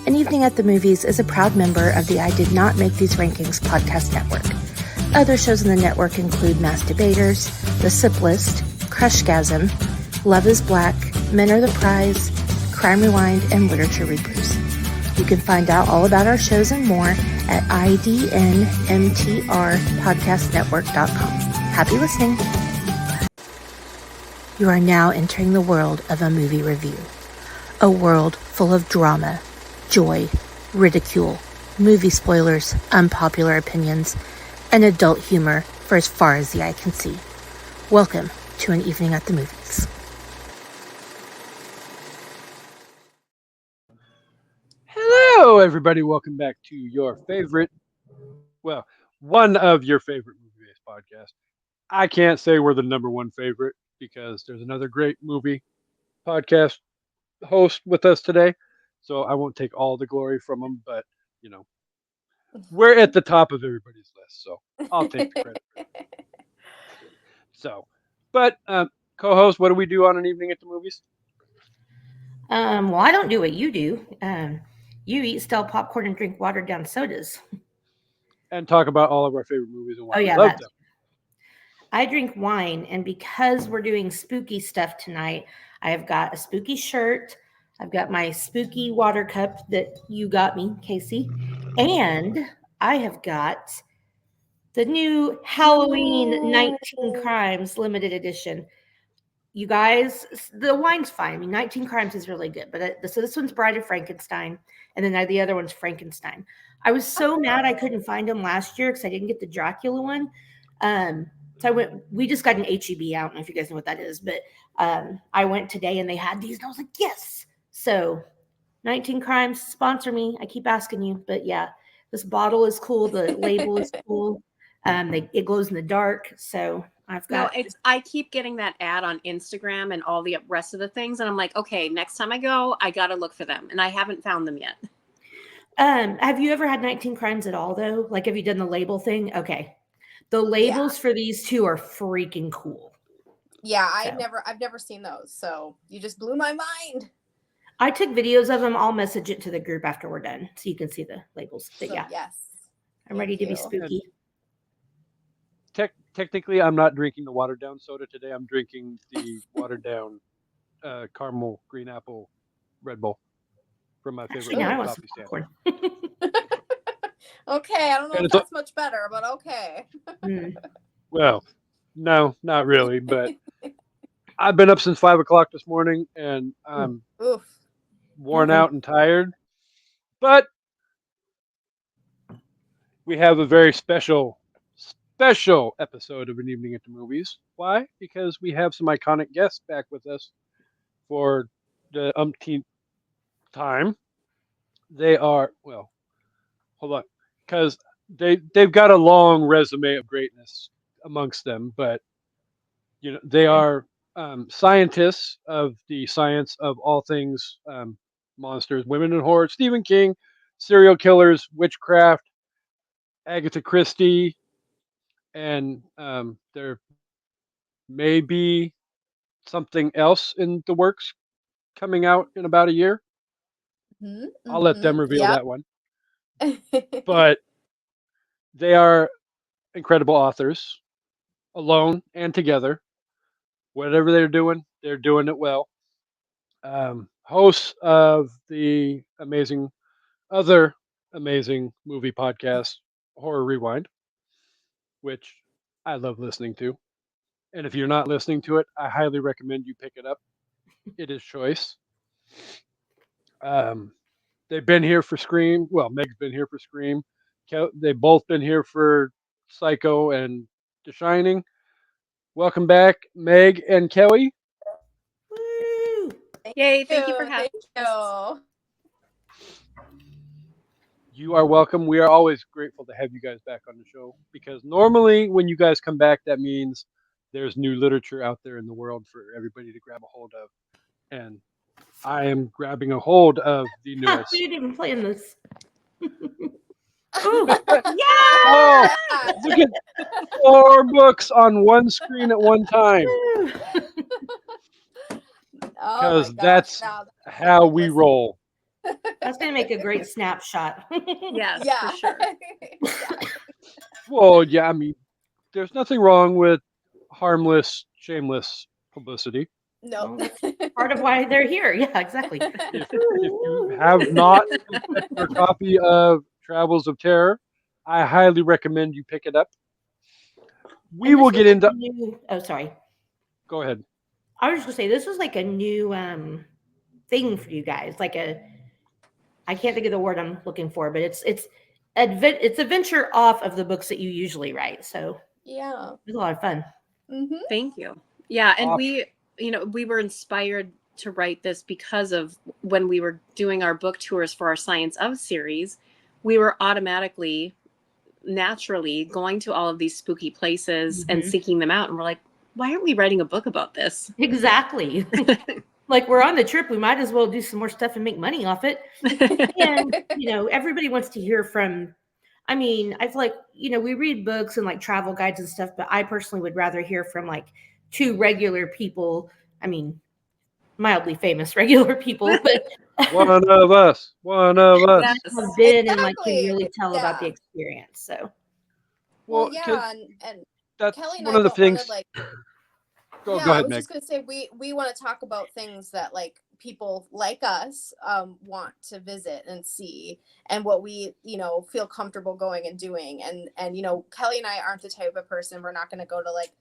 An Evening at the Movies is a proud member of the I Did Not Make These Rankings podcast network. Other shows in the network include Mass Debaters, The Sip List, Crushgasm, Love is Black, Men Are the Prize, Crime Rewind, and Literature Reapers. You can find out all about our shows and more at idnmtrpodcastnetwork.com. Happy listening. You are now entering the world of a movie review. A world full of drama, joy, ridicule, movie spoilers, unpopular opinions, and adult humor for as far as the eye can see. Welcome to An Evening at the Movies. Hello, everybody. Welcome back to your favorite, well, one of your favorite movie-based podcasts. I can't say we're the number one favorite because there's another great movie podcast host with us today. So I won't take all the glory from them, but, you know, we're at the top of everybody's list. So I'll take the credit. But co-host, what do we do on An Evening at the Movies? Well, I don't do what you do. You eat stale popcorn and drink watered down sodas. And talk about all of our favorite movies and why we love them. I drink wine, and because we're doing spooky stuff tonight, I have got a spooky shirt. I've got my spooky water cup that you got me, Kasey, and I have got the new Halloween 19 Crimes limited edition. You guys, the wine's fine. I mean, 19 Crimes is really good, but so this one's Bride of Frankenstein, and then the other one's Frankenstein. I was so mad I couldn't find them last year because I didn't get the Dracula one. So we just got an HEB. I don't know if you guys know what that is, but I went today and they had these and I was like, yes. So 19 Crimes, sponsor me. I keep asking you, but yeah, this bottle is cool. The label is cool. It glows in the dark. So I've got. No, I keep getting that ad on Instagram and all the rest of the things. And I'm like, okay, next time I go, I got to look for them. And I haven't found them yet. Have you ever had 19 Crimes at all though? Like, have you done the label thing? Okay. The labels for these two are freaking cool. Yeah, I've never seen those. So you just blew my mind. I took videos of them. I'll message it to the group after we're done so you can see the labels. But yeah, yes, I'm ready to be spooky. Technically, I'm not drinking the watered down soda today. I'm drinking the watered down caramel green apple Red Bull from my favorite coffee stand. Okay, I don't know if that's much better, but okay. Well, no, not really. But I've been up since 5 o'clock this morning, and I'm worn out and tired. But we have a very special episode of An Evening at the Movies. Why? Because we have some iconic guests back with us for the umpteenth time. They are, well, hold on, because they've got a long resume of greatness amongst them, but you know they are scientists of the science of all things monsters, women and horror, Stephen King, serial killers, witchcraft, Agatha Christie, and there may be something else in the works coming out in about a year. I'll let them reveal that one. But they are incredible authors, alone and together. Whatever they're doing it well. Hosts of the other amazing movie podcast, Horror Rewind, which I love listening to. And if you're not listening to it, I highly recommend you pick it up. It is choice. They've been here for Scream. Well, Meg's been here for Scream. They've both been here for Psycho and The Shining. Welcome back, Meg and Kelly. Woo! Yay, thank you for having us. You are welcome. We are always grateful to have you guys back on the show because normally when you guys come back, that means there's new literature out there in the world for everybody to grab a hold of. And I am grabbing a hold of the newest. We didn't even plan this. Oh, look at 4 books on one screen at one time. Because that's how we roll. That's going to make a great snapshot. Yes, Yeah. for sure. Yeah. Well, yeah, I mean, there's nothing wrong with harmless, shameless publicity. Nope. Well, that's part of why they're here. Yeah, exactly. If you have not picked up your copy of Travels of Terror, I highly recommend you pick it up. We And will this was get like into. a new. Oh, sorry. Go ahead. I was just gonna say this was like a new thing for you guys. Like a, I can't think of the word I'm looking for, but it's a venture off of the books that you usually write. So Yeah. it was a lot of fun. Mm-hmm. Thank you. Yeah, and Off- we were inspired to write this because of when we were doing our book tours for our Science of series, we were automatically, naturally going to all of these spooky places and Mhm. seeking them out. And we're like, why aren't we writing a book about this? Exactly. Like we're on the trip, we might as well do some more stuff and make money off it. And everybody wants to hear from. I mean, I feel like we read books and like travel guides and stuff, but I personally would rather hear from like two regular people. I mean, mildly famous regular people, but One of us. One of us. Yes. have been and like can Exactly. really tell about the Yeah. experience. So Well, 'Cause yeah, and that's Kelly and one I of the don't want to things. like. Go Yeah, I ahead, was Meg. just gonna say we want to talk about things that like people like us want to visit and see, and what we feel comfortable going and doing, and Kelly and I aren't the type of person, we're not gonna go to like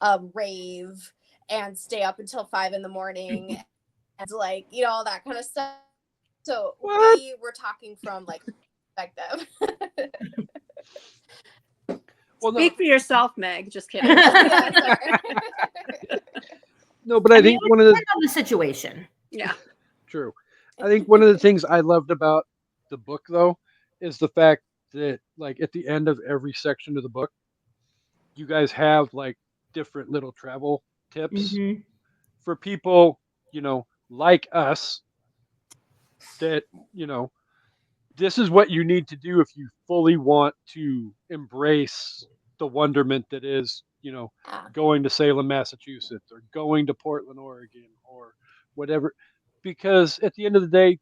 a rave and stay up until 5 a.m. and like all that kind of stuff. So What? we were talking from like perspective. Well, no, Speak for yourself, Meg. Just kidding. Yeah, sorry. no, but I I mean, think it one would of the depend on the situation. Yeah. true. I think one of the things I loved about the book, though, is the fact that, like, at the end of every section of the book, you guys have like different little travel tips Hmm. for people, like us, that, you know, this is what you need to do if you fully want to embrace the wonderment that is, Yeah. going to Salem, Massachusetts, or going to Portland, Oregon, or whatever. Because at the end of the day,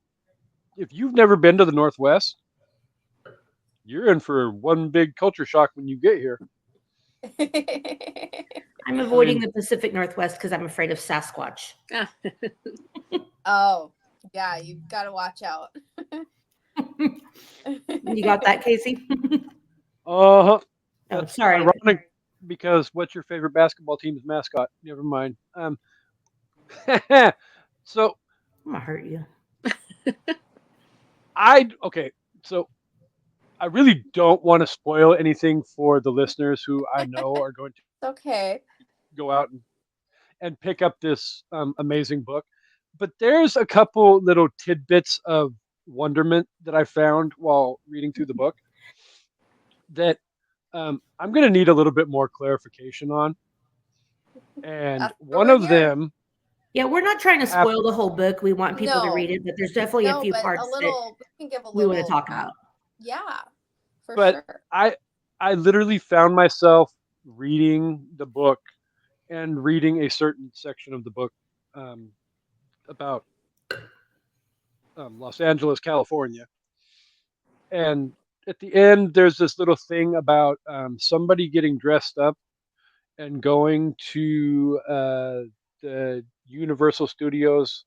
if you've never been to the Northwest, you're in for one big culture shock when you get here. I'm I avoiding mean, the Pacific Northwest because I'm afraid of Sasquatch. Ah, Oh, yeah, you've got to watch out. You got that, Kasey? uh-huh. Oh, That's sorry. ironic because what's your favorite basketball team's mascot? Never mind. So I'm gonna hurt you. okay. So I really don't want to spoil anything for the listeners who I know are going to Okay. go out and pick up this amazing book. But there's a couple little tidbits of wonderment that I found while reading through the book that I'm going to need a little bit more clarification on. And That's what one we're of here. them, Yeah, we're not trying to hap- spoil the whole book. We want people to No, read it, but there's definitely a no, few but parts a that little, we can give a we want to little, talk about. yeah, for but sure. I literally found myself reading the book and reading a certain section of the book um, about Los Angeles, California. And at the end, there's this little thing about somebody getting dressed up and going to the Universal Studios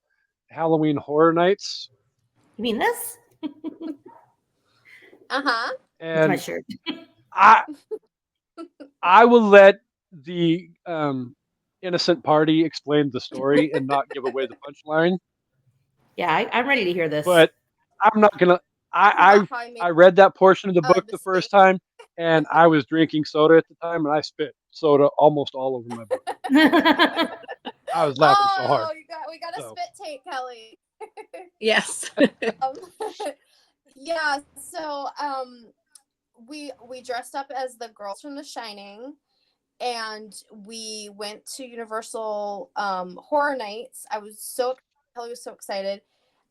Halloween Horror Nights. You mean this? Uh-huh. It's my And shirt. I I will let the innocent party explain the story and not give away the punchline. Yeah, I'm ready to hear this. But I'm not gonna. Talk about I how I made I read that portion of the book the mistake. first time, and I was drinking soda at the time, and I spit soda almost all over my book. I was laughing so hard. Oh, we got a So spit take, Kelly. yes. Um, yeah, so we dressed up as the girls from The Shining, and we went to Universal Horror Nights. Kelly was so excited,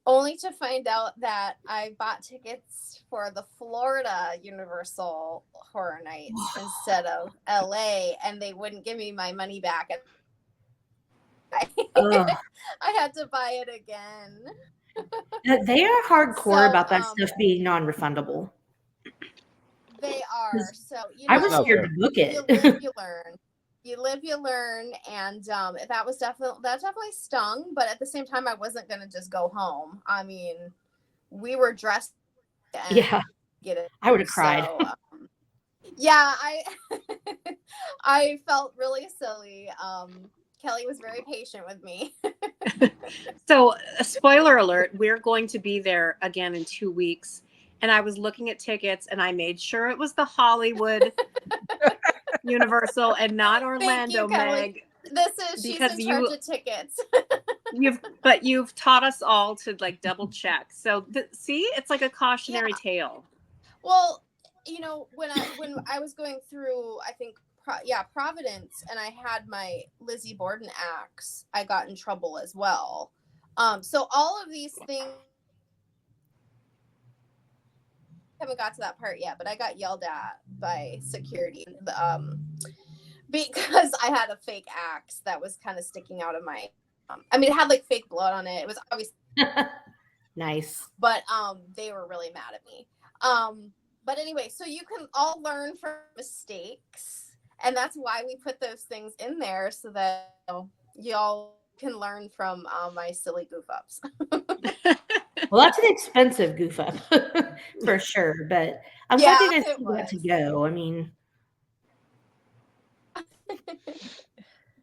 only to find out that I bought tickets for the Florida Universal Horror Nights instead of LA, and they wouldn't give me my money back. Ugh. I had to buy it again. They are hardcore So, about that stuff being non-refundable. They are. So, I was Not scared fair. to book you it. live, you learn. You live, you learn, and that definitely stung. But at the same time, I wasn't gonna just go home. I mean, we were dressed and Yeah, get it. I would have cried. So, yeah, I felt really silly. Kelly was very patient with me. So, a spoiler alert, we're going to be there again in 2 weeks. And I was looking at tickets and I made sure it was the Hollywood Universal and not Orlando, Kelly. Meg. She's Because in charge of tickets. you've taught us all to like double check. So see, it's like a cautionary tale. Well, when I was going through, I think, Providence, and I had my Lizzie Borden acts, I got in trouble as well. So all of these things, I haven't got to that part yet, but I got yelled at by security, because I had a fake axe that was kind of sticking out of my. I mean, it had like fake blood on it. It was obviously Nice. but they were really mad at me. But anyway, so you can all learn from mistakes, and that's why we put those things in there, so that y'all can learn from my silly goof ups. Well, that's an expensive goof up for sure, but I'm glad you guys got to go. I mean,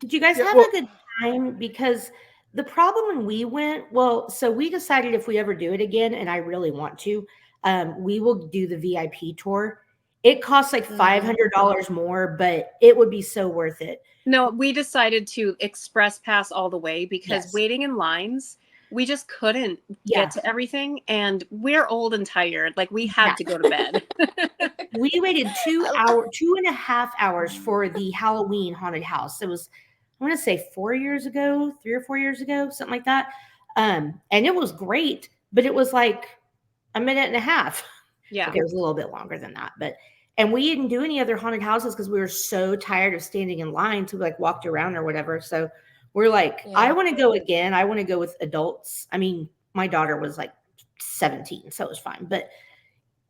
did you guys have a good time? Because the problem when we went, so we decided if we ever do it again, and I really want to, we will do the VIP tour. It costs like $500 more, but it would be so worth it. No, we decided to express pass all the way because waiting in lines, we just couldn't get to everything. And we're old and tired. Like we had to go to bed. We waited 2.5 hours for the Halloween haunted house. It was, I want to say 3 or 4 years ago, something like that. And it was great, but it was like a minute and a half. Yeah. Okay, it was a little bit longer than that, and we didn't do any other haunted houses because we were so tired of standing in line. So we like walked around or whatever. So we're like, I want to go again. I want to go with adults. I mean, my daughter was like 17, so it was fine. But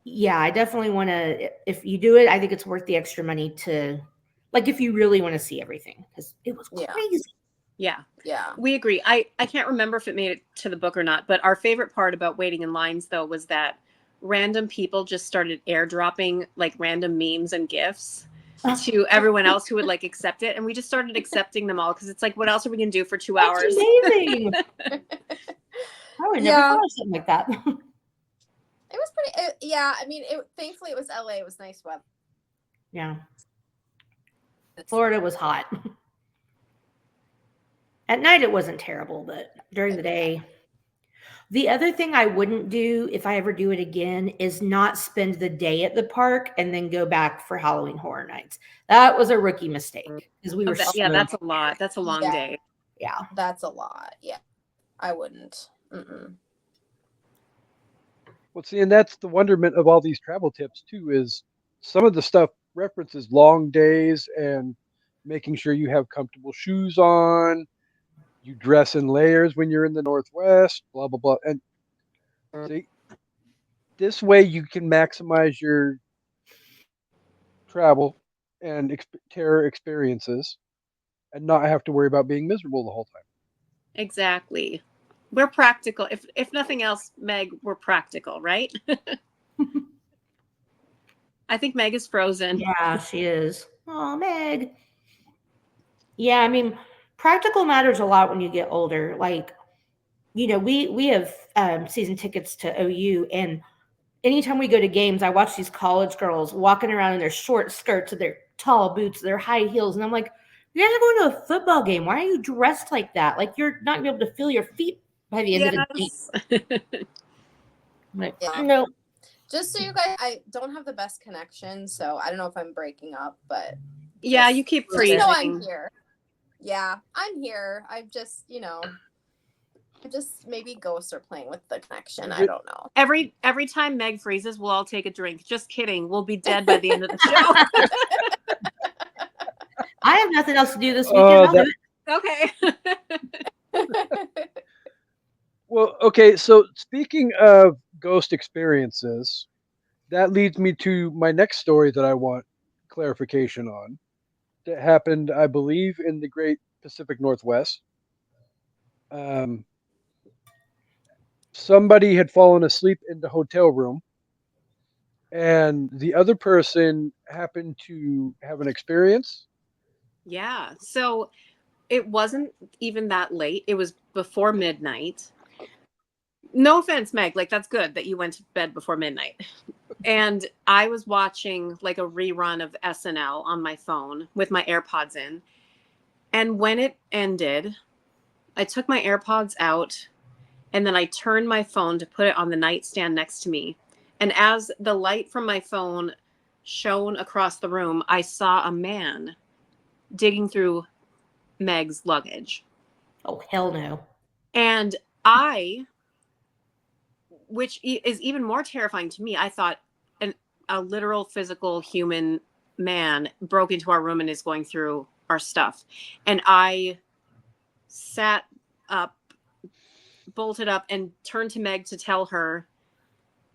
yeah, I definitely want to. If you do it, I think it's worth the extra money to, like, if you really want to see everything, because it was crazy. Yeah. Yeah. We agree. I can't remember if it made it to the book or not, but our favorite part about waiting in lines though was that random people just started airdropping like random memes and gifs to everyone else who would like accept it. And we just started accepting them all because it's like, what else are we going to do for 2 hours? That's amazing. I would never thought of something like that. It was pretty, I mean, thankfully it was LA. It was nice weather. Yeah. Florida was hot. At night, it wasn't terrible, but during the day. The other thing I wouldn't do if I ever do it again is not spend the day at the park and then go back for Halloween Horror Nights. That was a rookie mistake because we were that's a lot. That's a long day. Yeah. That's a lot. Yeah. I wouldn't. Well, see, and that's the wonderment of all these travel tips too, is some of the stuff references long days and making sure you have comfortable shoes on. You dress in layers when you're in the Northwest, blah, blah, blah. And see, this way you can maximize your travel and terror experiences and not have to worry about being miserable the whole time. Exactly. We're practical. If nothing else, Meg, we're practical, right? I think Meg is frozen. Yeah, she is. Oh, Meg. Yeah, I mean, practical matters a lot when you get older. Like, we have season tickets to OU, and anytime we go to games, I watch these college girls walking around in their short skirts and their tall boots, their high heels, and I'm like, you guys are going to a football game. Why are you dressed like that? Like, you're not going to be able to feel your feet by the end of the game. Like, no. Just so you guys, I don't have the best connection, so I don't know if I'm breaking up, but yeah, you keep freezing. I'm here. Yeah, I'm here. I'm just, just maybe ghosts are playing with the connection. I don't know. Every time Meg freezes, we'll all take a drink. Just kidding. We'll be dead by the end of the show. I have nothing else to do this weekend. I'll do it. Okay. Well, okay. So speaking of ghost experiences, that leads me to my next story that I want clarification on. That happened, I believe, in the Great Pacific Northwest. Um, Somebody had fallen asleep in the hotel room, and the other person happened to have an experience. Yeah. So it wasn't even that late. It was before midnight. No offense, Meg. Like, that's good that you went to bed before midnight. And I was watching like a rerun of SNL on my phone with my AirPods in. And when it ended, I took my AirPods out and then I turned my phone to put it on the nightstand next to me. And as the light from my phone shone across the room, I saw a man digging through Meg's luggage. Oh, hell no. And I, which is even more terrifying to me, I thought a literal physical human man broke into our room and is going through our stuff. And I sat up, bolted up, and turned to Meg to tell her.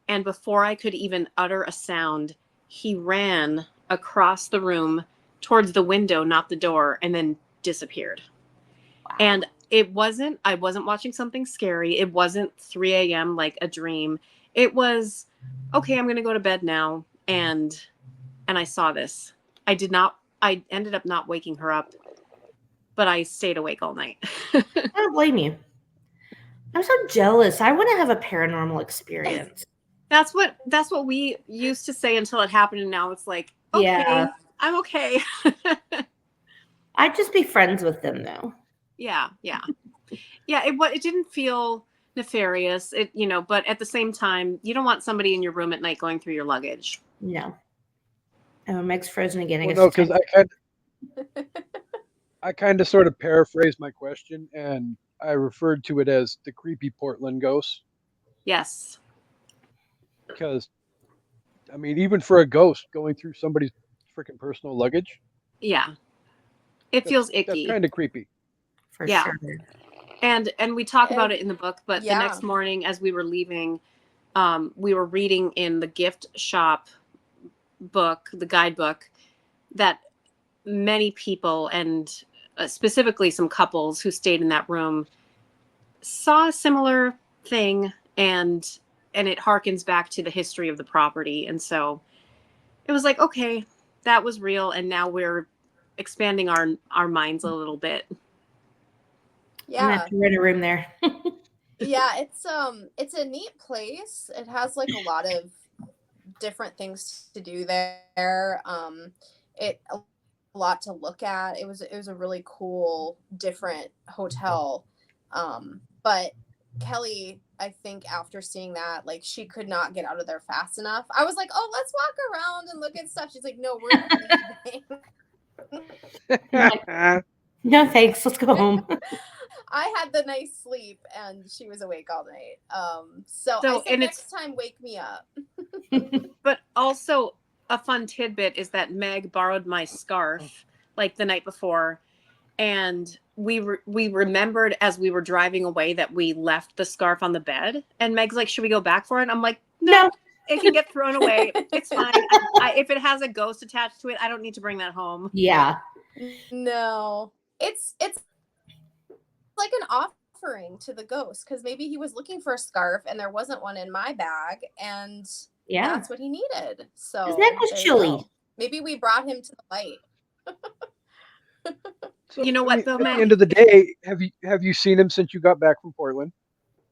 And before I could even utter a sound, he ran across the room towards the window, not the door, and then disappeared. Wow. And I wasn't watching something scary. It wasn't 3 a.m. like a dream. It was, okay, I'm going to go to bed now. And I saw this. I ended up not waking her up, but I stayed awake all night. I don't blame you. I'm so jealous. I want to have a paranormal experience. That's what we used to say until it happened. And now it's like, okay, Yeah. I'm okay. I'd just be friends with them though. Yeah. It didn't feel nefarious, but at the same time, you don't want somebody in your room at night going through your luggage. No. Oh, Meg's frozen again. I Well, guess no, it's time. because I kind of sort of paraphrased my question, and I referred to it as the creepy Portland ghost. Yes. Because, I mean, even for a ghost going through somebody's freaking personal luggage, Yeah. It feels that's icky. kind of creepy. For Yeah. sure. And we talk about it in the book, but Yeah. the next morning as we were leaving, we were reading in the gift shop book, the guidebook, that many people and specifically some couples who stayed in that room saw a similar thing, and it harkens back to the history of the property. And so it was like, okay, that was real, and now we're expanding our minds a little bit. I'm gonna Yeah. have to rent a room there. Yeah, it's a neat place. It has like a lot of different things to do there. It a lot to look at. It was a really cool, different hotel. But Kelly, I think after seeing that, like she could not get out of there fast enough. I was like, "Oh, let's walk around and look at stuff." She's like, "No, we're leaving." No thanks. Let's go home. I had the nice sleep and she was awake all night. So I said, and next time, wake me up. But also a fun tidbit is that Meg borrowed my scarf like the night before, and we remembered as we were driving away that we left the scarf on the bed, and Meg's like, should we go back for it? I'm like, no. It can get thrown away. It's fine. If it has a ghost attached to it, I don't need to bring that home. Yeah. No, it's like an offering to the ghost, because maybe he was looking for a scarf and there wasn't one in my bag, and Yeah. that's what he needed. So His neck was there you chilly. go. Maybe we brought him to the light. So, You know what, though, at Meg? the end of the day, have you seen him since you got back from Portland?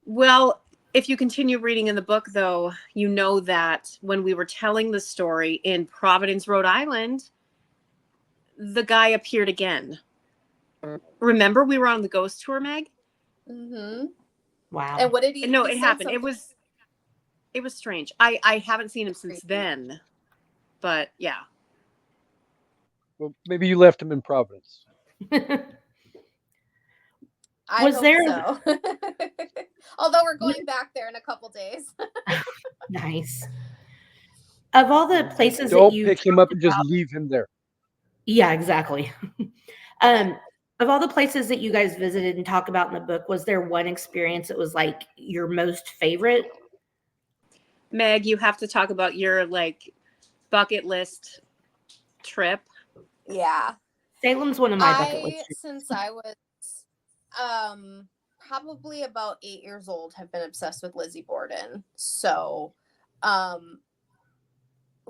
Well, if you continue reading in the book, though, you know that when we were telling the story in Providence, Rhode Island, the guy appeared again. Remember, we were on the ghost tour, Meg? Mm-hmm. Wow. And what did he? No, he it said happened. something. It was strange. I haven't seen him since Creepy. then, but yeah. Well, maybe you left him in Providence. I Was hope there- so. Although we're going back there in a couple days. Nice. Of all the places Don't that you pick him up and just leave him there. Yeah, exactly. Of all the places that you guys visited and talk about in the book, was there one experience that was like your most favorite? Meg, you have to talk about your like bucket list trip. Yeah. Salem's one of my bucket lists. Since I was probably about 8 years old, have been obsessed with Lizzie Borden. So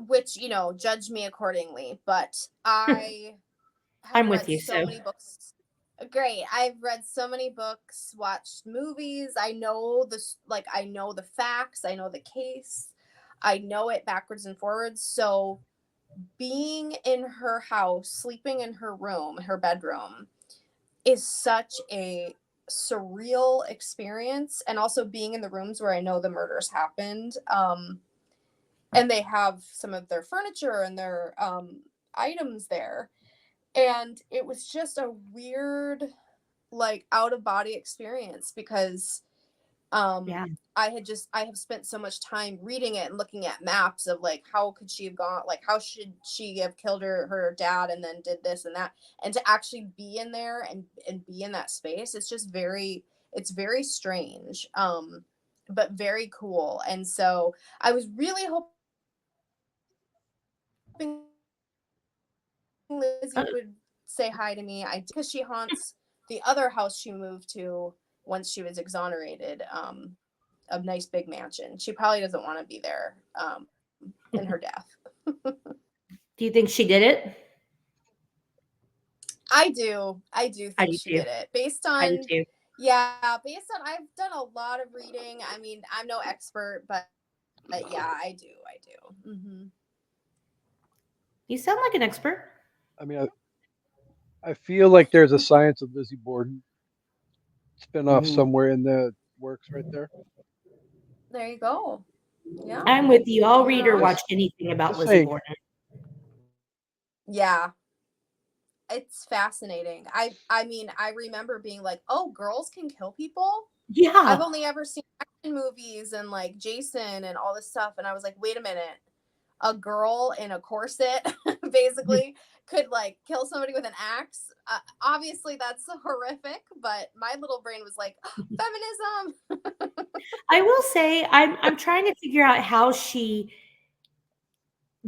which, judge me accordingly, but I have I'm read with you. so So many books. Great. I've read so many books, watched movies. I know I know the facts, I know the case. I know it backwards and forwards. So being in her house, sleeping in her room, her bedroom, is such a surreal experience. And also being in the rooms where I know the murders happened. And they have some of their furniture and their items there. And it was just a weird, like, out of body experience because yeah, I have spent so much time reading it and looking at maps of like how could she have gone, like how should she have killed her dad and then did this and that, and to actually be in there and be in that space, it's very strange, but very cool. And so I was really hoping Lizzie Uh, would say hi to me. I did, because she haunts the other house she moved to once she was exonerated, a nice big mansion. She probably doesn't want to be there in her death. do you think she did it? I do. I do I think do she too. did it. I do too. I've done a lot of reading. I mean, I'm no expert, but yeah, I do. I do. Mm-hmm. You sound like an expert. I mean, I feel like there's a Science of Lizzie Borden spinoff Mhm. somewhere in the works right there. There you go. Yeah. I'm with you. I'll read or Yeah. watch anything about Just Lizzie saying. Borden. Yeah. It's fascinating. I mean, I remember being like, "Oh, girls can kill people?" I've Yeah. only ever seen action movies and like Jason and all this stuff, and I was like, "Wait a minute. A girl in a corset basically could like kill somebody with an axe." Obviously that's horrific, but my little brain was like, "Feminism." I will say I'm trying to figure out how she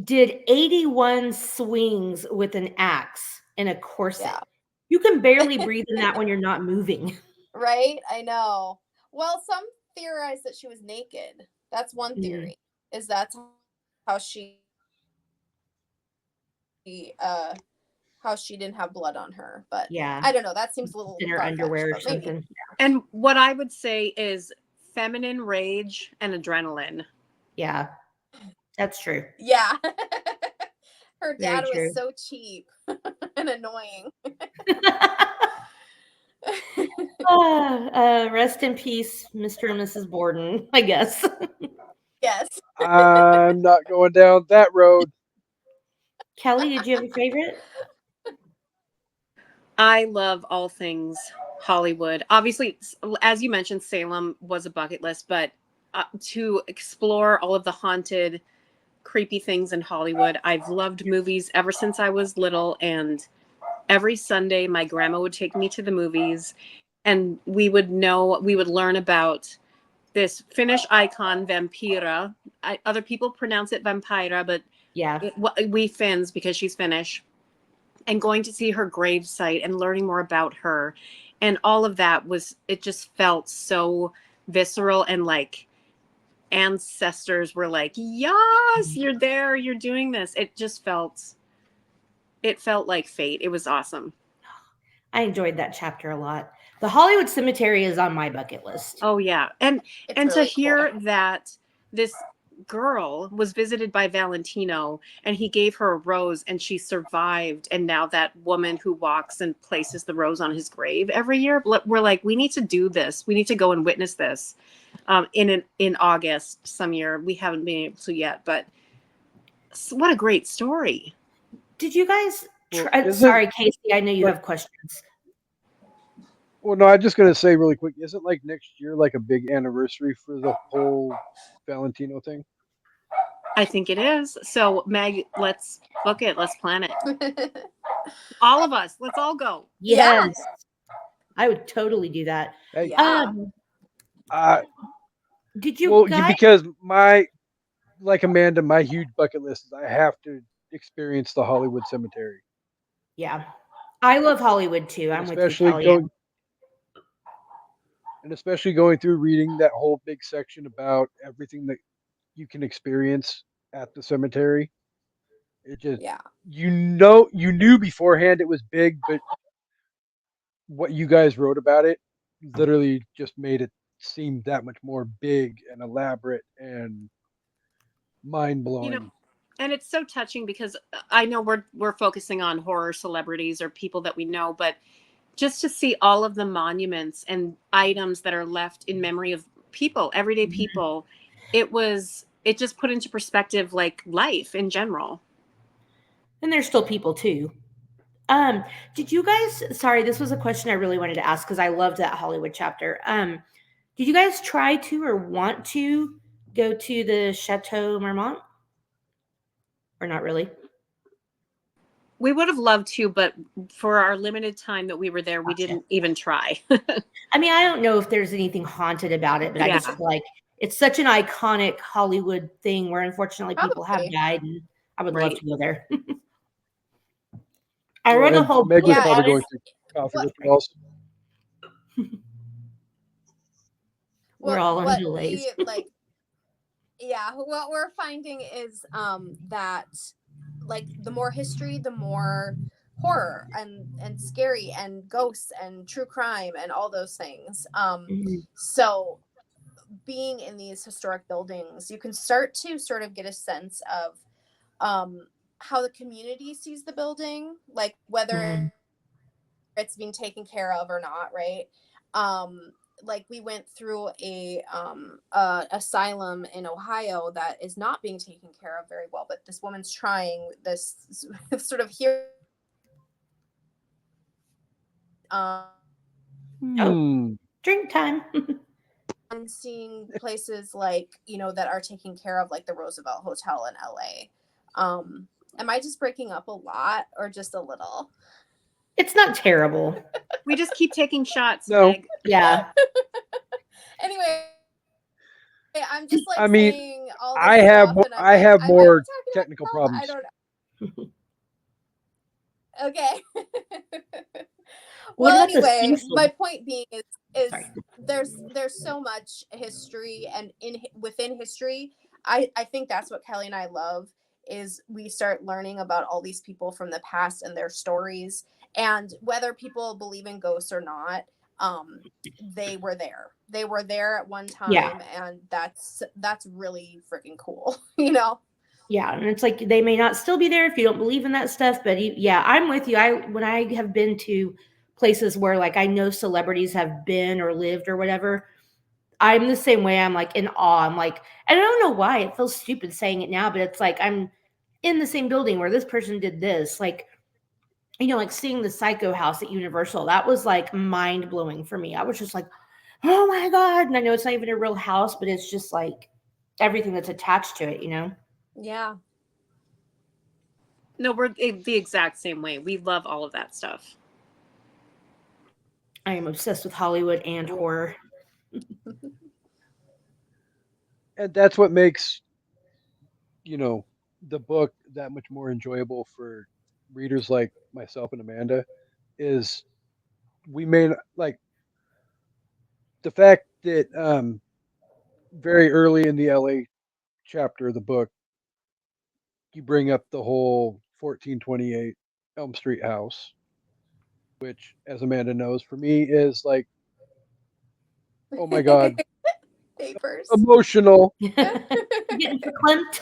did 81 swings with an axe in a corset. Yeah. You can barely breathe in that when you're not moving. Right? I know. Well, some theorize that she was naked. That's one Mhm. theory. Is that's how uh how she didn't have blood on her. But Yeah. I don't know. That seems a little In her far-fetched, underwear or but maybe. something. And what I would say is feminine rage and adrenaline. Yeah. That's true. Yeah. Her Very dad was true. so cheap and annoying. Rest in peace, Mr. and Mrs. Borden, I guess. Yes. I'm not going down that road. Kelly, did you have a favorite? I love all things Hollywood. Obviously, as you mentioned, Salem was a bucket list, but to explore all of the haunted, creepy things in Hollywood, I've loved movies ever since I was little. And every Sunday, my grandma would take me to the movies, and we would learn about this Finnish icon, Vampira. Other people pronounce it Vampira, but Yeah. we Finns, because she's Finnish, and going to see her grave site and learning more about her, and all of that it just felt so visceral, and like ancestors were like, yes, you're there, you're doing this. It felt like fate. It was awesome. I enjoyed that chapter a lot. The Hollywood Cemetery is on my bucket list. Oh yeah. and It's and to really cool. hear that this girl was visited by Valentino, and he gave her a rose, and she survived, and now that woman who walks and places the rose on his grave every year, we're like, we need to do this, we need to go and witness this, in August some year. We haven't been able to yet, but what a great story. Did you guys Well, try? isn't Sorry, Casey, I know you like have questions. well, no, I'm just gonna say really quick. Isn't like next year like a big anniversary for the whole Valentino thing? I think it is. So Meg, let's book it, let's plan it. All of us. Let's all go. Yes. I would totally do that. Hey, Yeah. Did you well, guys? because like Amanda, my huge bucket list is I have to experience the Hollywood Cemetery, Yeah. I love Hollywood too. and I'm with you, especially Kellyanne. going through reading that whole big section about everything that you can experience at the cemetery. It just Yeah. you knew beforehand it was big, but what you guys wrote about it literally just made it seem that much more big and elaborate and mind You know, blowing. and it's so touching because I know we're focusing on horror celebrities or people that we know, but just to see all of the monuments and items that are left in memory of people, everyday people, it just put into perspective like life in general. And there's still people too. Did you guys, sorry, this was a question I really wanted to ask because I loved that Hollywood chapter. Did you guys try to or want to go to the Chateau Marmont? Or not really? We would have loved to, but for our limited time that we were there, we Gotcha. didn't even try. I mean, I don't know if there's anything haunted about it, but I Yeah. just feel like it's such an iconic Hollywood thing where unfortunately people have Probably. died, and I would love Right. to go there. I Well, read a and whole Meg book was Yeah, probably about going it. through coffee What withdrawals. We're all on what delays. we like yeah, what we're finding is that like the more history, the more horror and scary and ghosts and true crime and all those things. Mhm. So being in these historic buildings, you can start to sort of get a sense of how the community sees the building, like whether it's being taken care of or not, right? Like we went through a asylum in Ohio that is not being taken care of very well, but this woman's trying this sort of here. Um, Oh, drink time. and seeing places like that are taking care of, like the Roosevelt Hotel in LA. Am I just breaking up a lot or just a little? It's not terrible. We just keep taking shots, No, Meg. Yeah. Anyway, I'm just like I mean, saying all I this have stuff, and I'm I like, have I might more be talking about technical myself. I problems. don't know. Okay. What Well, about the anyway, Cecil? my point being is Sorry. there's so much history, and within history, I think that's what Kelly and I love, is we start learning about all these people from the past and their stories, and whether people believe in ghosts or not, they were there. They were there at one Yeah. time, and that's really freaking cool, you know? Yeah, and it's like they may not still be there if you don't believe in that stuff, but yeah, I'm with you. When I have been to places where like I know celebrities have been or lived or whatever, I'm the same way. I'm like in awe. I'm like, and I don't know why it feels stupid saying it now, but it's like I'm in the same building where this person did this. Like, like seeing the Psycho House at Universal, that was like mind blowing for me. I was just like, oh my God. And I know it's not even a real house, but it's just like everything that's attached to it. Yeah. No, we're the exact same way. We love all of that stuff. I am obsessed with Hollywood and horror. And that's what makes you know the book that much more enjoyable for readers like myself and Amanda. Is we may like the fact that very early in the LA chapter of the book, you bring up the whole 1428 Elm Street house, which, as Amanda knows, for me is like, oh my God, Papers. emotional. Getting verklempt.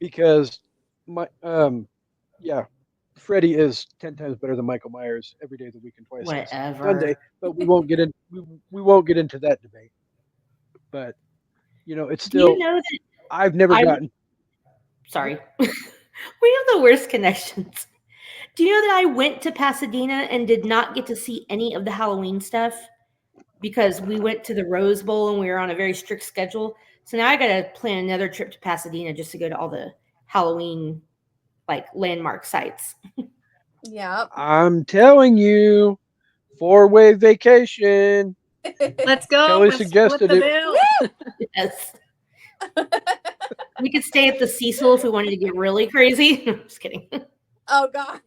Because my yeah, Freddy is 10 times better than Michael Myers every day of the week and twice on Sunday. Whatever. But we won't get into that debate. But it's Do you still know that I've never I? gotten. Sorry, we have the worst connections. Do you know that I went to Pasadena and did not get to see any of the Halloween stuff because we went to the Rose Bowl and we were on a very strict schedule. So now I got to plan another trip to Pasadena just to go to all the Halloween like landmark sites. Yep. I'm telling you, 4-way vacation. Let's go. Kelly Let's split suggested the it. bill. Yes. We could stay at the Cecil if we wanted to get really crazy. I'm just kidding. Oh God.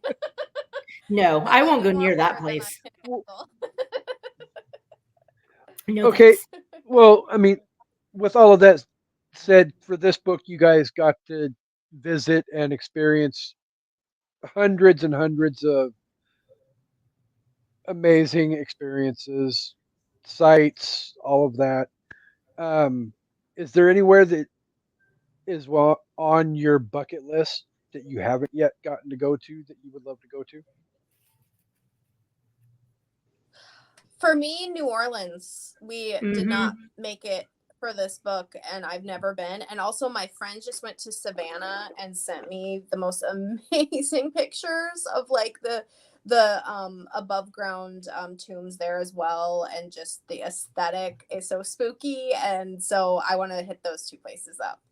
No, That I might won't be go more near that horror than I place. can handle. No Okay, thanks. well, I mean, with all of that said, for this book, you guys got to visit and experience hundreds and hundreds of amazing experiences, sites, all of that. Um, is there anywhere that is on your bucket list that you haven't yet gotten to go to that you would love to go to? For me, New Orleans. We did Mhm. not make it for this book, and I've never been. And also, my friend just went to Savannah and sent me the most amazing pictures of like the above ground tombs there as well, and just the aesthetic is so spooky. And so I want to hit those two places up.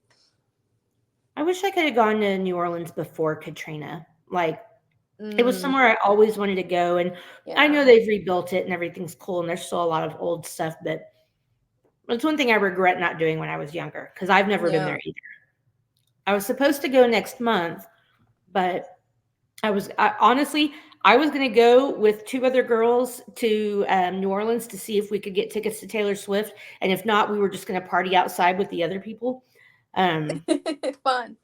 I wish I could have gone to New Orleans before Katrina. Like, it was Mm, somewhere I always wanted to go, and I know yeah. they've rebuilt it and everything's cool, and there's still a lot of old stuff, but it's one thing I regret not doing when I was younger because I've never been Yeah. there either. I was supposed to go next month, but honestly, I was going to go with two other girls to New Orleans to see if we could get tickets to Taylor Swift, and if not, we were just going to party outside with the other people. Um, Fun.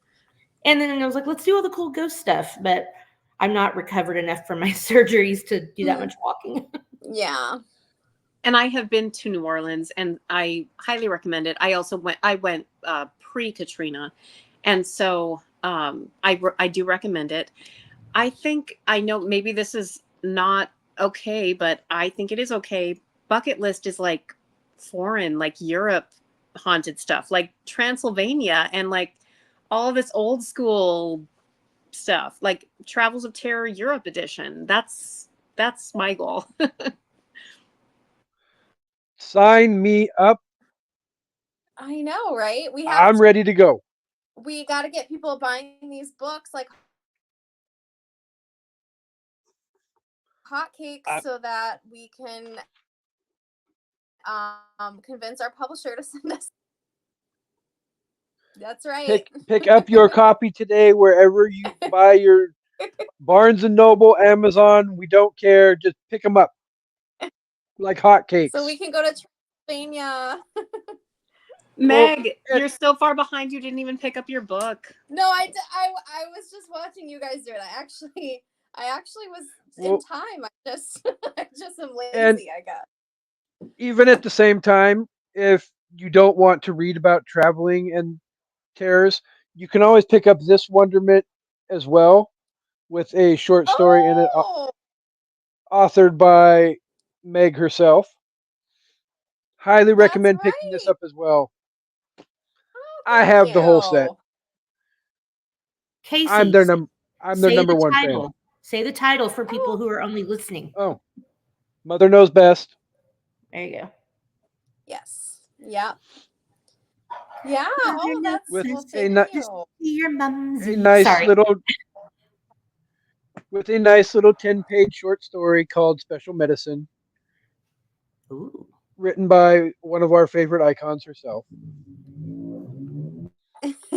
and then I was like, let's do all the cool ghost stuff, but I'm not recovered enough from my surgeries to do that much walking. Yeah. And I have been to New Orleans, and I highly recommend it. I went pre-Katrina, and so I do recommend it. I think, I know maybe this is not okay, but I think it is okay. Bucket list is like foreign, like Europe haunted stuff, like Transylvania, and like all this old school stuff, like Travels of Terror Europe edition. That's my goal. Sign me up. I know, right? I'm ready to go. We got to get people buying these books like hotcakes I, so that we can convince our publisher to send us. That's right. pick up your copy today wherever you buy your Barnes and Noble, Amazon. We don't care. Just pick them up like So we hotcakes. can go to Transylvania. Well, Meg, you're so far behind. You didn't even pick up your book. No, I was just watching you guys do it. I actually was in well, time. I just am and lazy, I guess. even at the same time, if you don't want to read about traveling and terrors, you can always pick up this wonderment as well with a short story in it, Oh, authored by Meg herself. Highly that's recommend picking this right. up as well. Oh, I thank have the whole set. you. I'm Casey, their number. I'm their say number the one fan. title. Say the title for people Oh, who are only listening. Oh, Mother Knows Best. There you go. yes. Yeah. Yeah. Mother Oh, knows with well, best. a thank Just you. your a mumsy. nice Sorry. little 10-page short story called Special Medicine, Ooh. written by one of our favorite icons herself.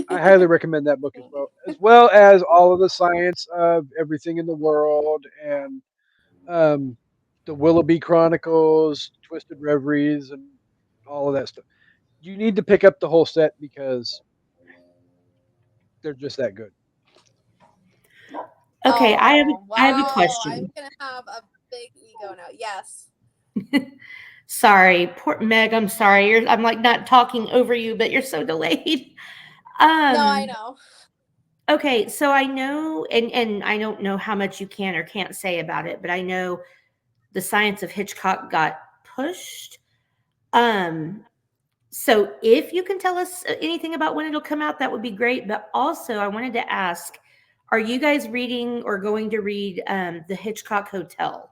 I highly recommend that book as well as all of the science of everything in the world and um, the Willoughby Chronicles, Twisted Reveries, and all of that stuff. You need to pick up the whole set because they're just that good. Okay, Oh, I have a wow. I'm question. gonna have a big ego now. Yes. Sorry, poor Meg. I'm sorry. I'm like not talking over you, but you're so delayed. No, I Um. know. Okay, so I know, and I don't know how much you can or can't say about it, but I know the science of Hitchcock got pushed. Um. So if you can tell us anything about when it'll come out, that would be great. But also, I wanted to ask, are you guys reading or going to read The Hitchcock Hotel?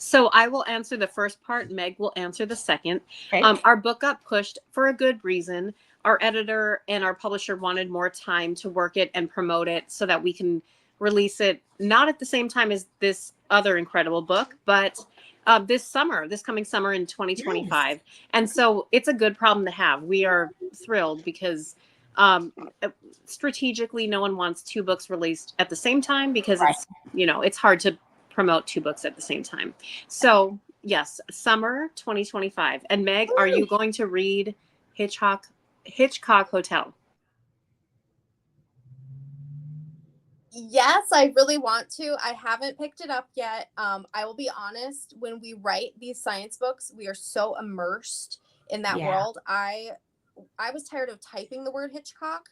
So I will answer the first part. Meg will answer the second. Okay. Our book got pushed for a good reason. Our editor and our publisher wanted more time to work it and promote it so that we can release it not at the same time as this other incredible book, but this coming summer in 2025. Nice. And so it's a good problem to have. We are thrilled because strategically, no one wants two books released at the same time because it's, it's hard to promote two books at the same time. So yes, summer 2025. And Meg, are you going to read Hitchcock Hotel? Yes, I really want to. I haven't picked it up yet. I will be honest, when we write these science books, we are so immersed in that world. I was tired of typing the word Hitchcock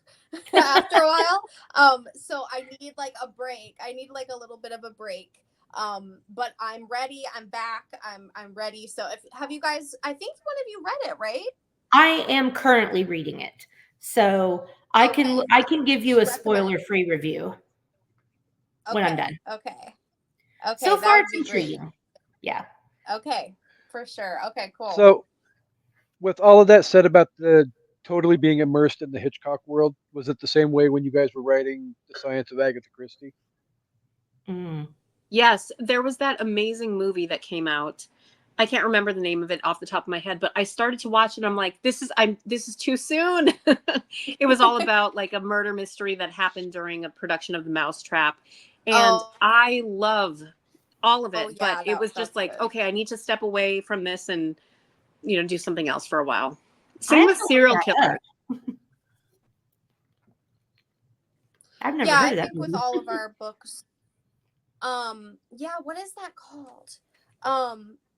after a while. So I need like a break. I need like a little bit of a break. But I'm ready. I'm back. I'm ready. So have you guys, I think one of you read it, right? I am currently reading it. So I can give you a spoiler-free review when I'm done. Okay. So far it's intriguing. Yeah. Okay. For sure. Okay, cool. So with all of that said about the totally being immersed in the Hitchcock world, was it the same way when you guys were writing The Science of Agatha Christie? Yes, there was that amazing movie that came out. I can't remember the name of it off the top of my head, but I started to watch it and I'm like, this is too soon. It was all about like a murder mystery that happened during a production of The Mousetrap. And I love all of it, but it was just like, okay, I need to step away from this and, do something else for a while. Same with Serial Killer. I've never heard of that. I think with all of our books, what is that called?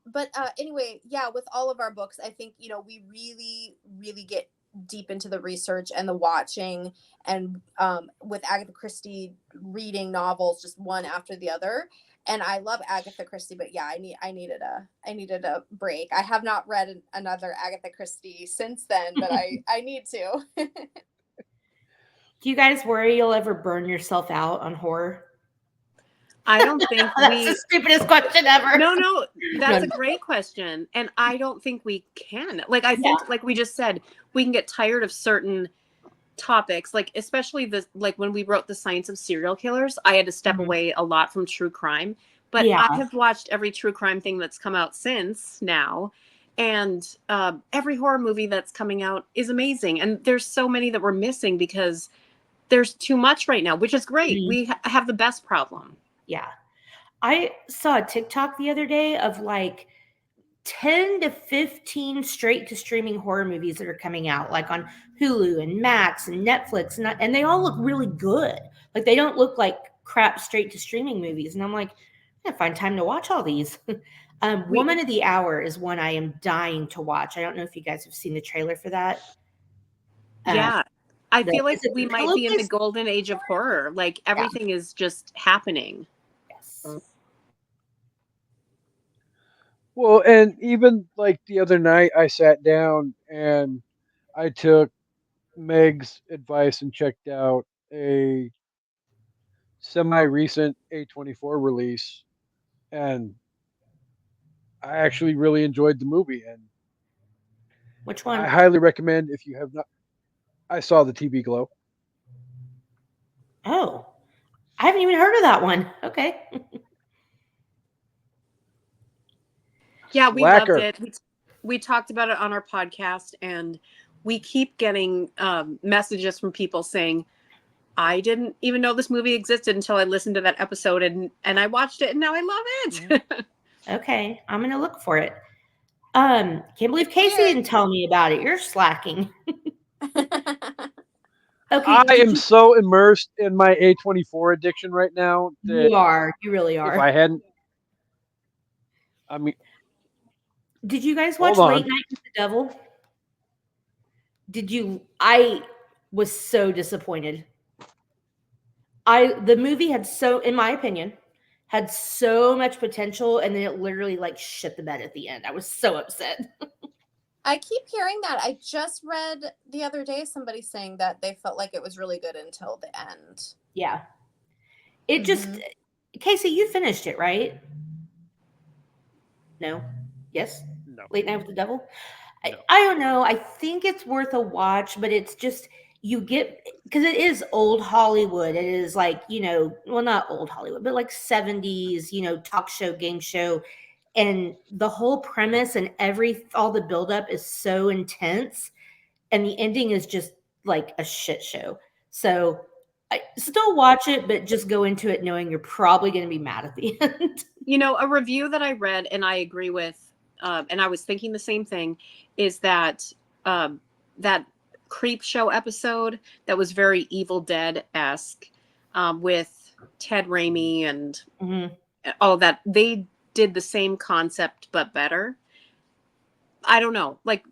But anyway, with all of our books, I think, we really, really get deep into the research and the watching, and with Agatha Christie, reading novels just one after the other. And I love Agatha Christie, but I needed a break. I have not read another Agatha Christie since then, but I need to. Do you guys worry you'll ever burn yourself out on horror? I don't think that's the stupidest question ever. No, that's a great question. And I don't think we can. Like, I think, like we just said, we can get tired of certain topics, like especially when we wrote The Science of Serial Killers, I had to step away a lot from true crime. But I have watched every true crime thing that's come out since now. And every horror movie that's coming out is amazing. And there's so many that we're missing because there's too much right now, which is great. We have the best problem. Yeah. I saw a TikTok the other day of like 10 to 15 straight to streaming horror movies that are coming out, like on Hulu and Max and Netflix. And they all look really good. Like they don't look like crap straight to streaming movies. And I'm like, I gotta find time to watch all these. Woman of the Hour is one I am dying to watch. I don't know if you guys have seen the trailer for that. I feel like we might be in the golden age of horror. Like everything is just happening. Yes. Well, and even like the other night, I sat down and I took Meg's advice and checked out a semi-recent A24 release, and I actually really enjoyed the movie. And which one? I highly recommend if you have not. I saw the TV Glow. Oh, I haven't even heard of that one. Okay. Yeah, we loved it. We talked about it on our podcast, and we keep getting messages from people saying, I didn't even know this movie existed until I listened to that episode, and I watched it, and now I love it. Okay, I'm going to look for it. Can't believe Kasey didn't tell me about it. You're slacking. Okay, I am so immersed in my A24 addiction right now. That you are. You really are. If I hadn't, I mean, did you guys watch Late Night with the Devil? Did you? I was so disappointed. The movie had in my opinion, had so much potential, and then it literally like shit the bed at the end. I was so upset. I keep hearing that. I just read the other day somebody saying that they felt like it was really good until the end. Yeah. It just, Kasey, you finished it, right? No? Yes? No. Late Night with the Devil? No. I don't know. I think it's worth a watch, but it's just you get because it is old Hollywood. It is like, well, not old Hollywood, but like 70s, talk show, game show. And the whole premise and all the buildup is so intense. And the ending is just like a shit show. So I still watch it, but just go into it knowing you're probably going to be mad at the end. A review that I read and I agree with, and I was thinking the same thing, is that that creep show episode that was very Evil Dead-esque, with Ted Raimi and all that. They did the same concept but better. I don't know, like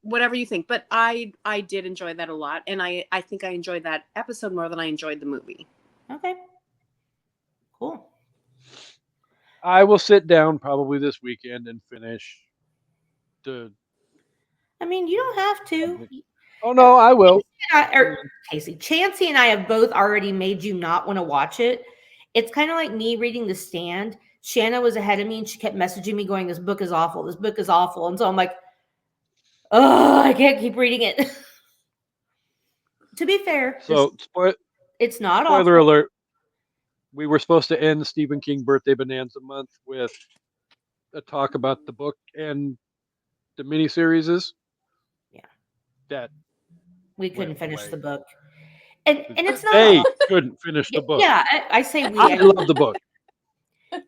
whatever you think, but I did enjoy that a lot, and I think I enjoyed that episode more than I enjoyed the movie. Okay. Cool. I will sit down probably this weekend and finish the. I mean, you don't have to. Oh no, I will. Kasey, Chancey and I have both already made you not want to watch it. It's kind of like me reading The Stand. Shanna was ahead of me and she kept messaging me going, this book is awful. This book is awful. And so I'm like, oh, I can't keep reading it. To be fair, So it's not spoiler awful. alert. We were supposed to end Stephen King Birthday Bonanza month with a talk about the book and the miniseries. Yeah. That we couldn't went finish away. the book. And it's not They couldn't finish the book. Yeah, I say we. I love the book.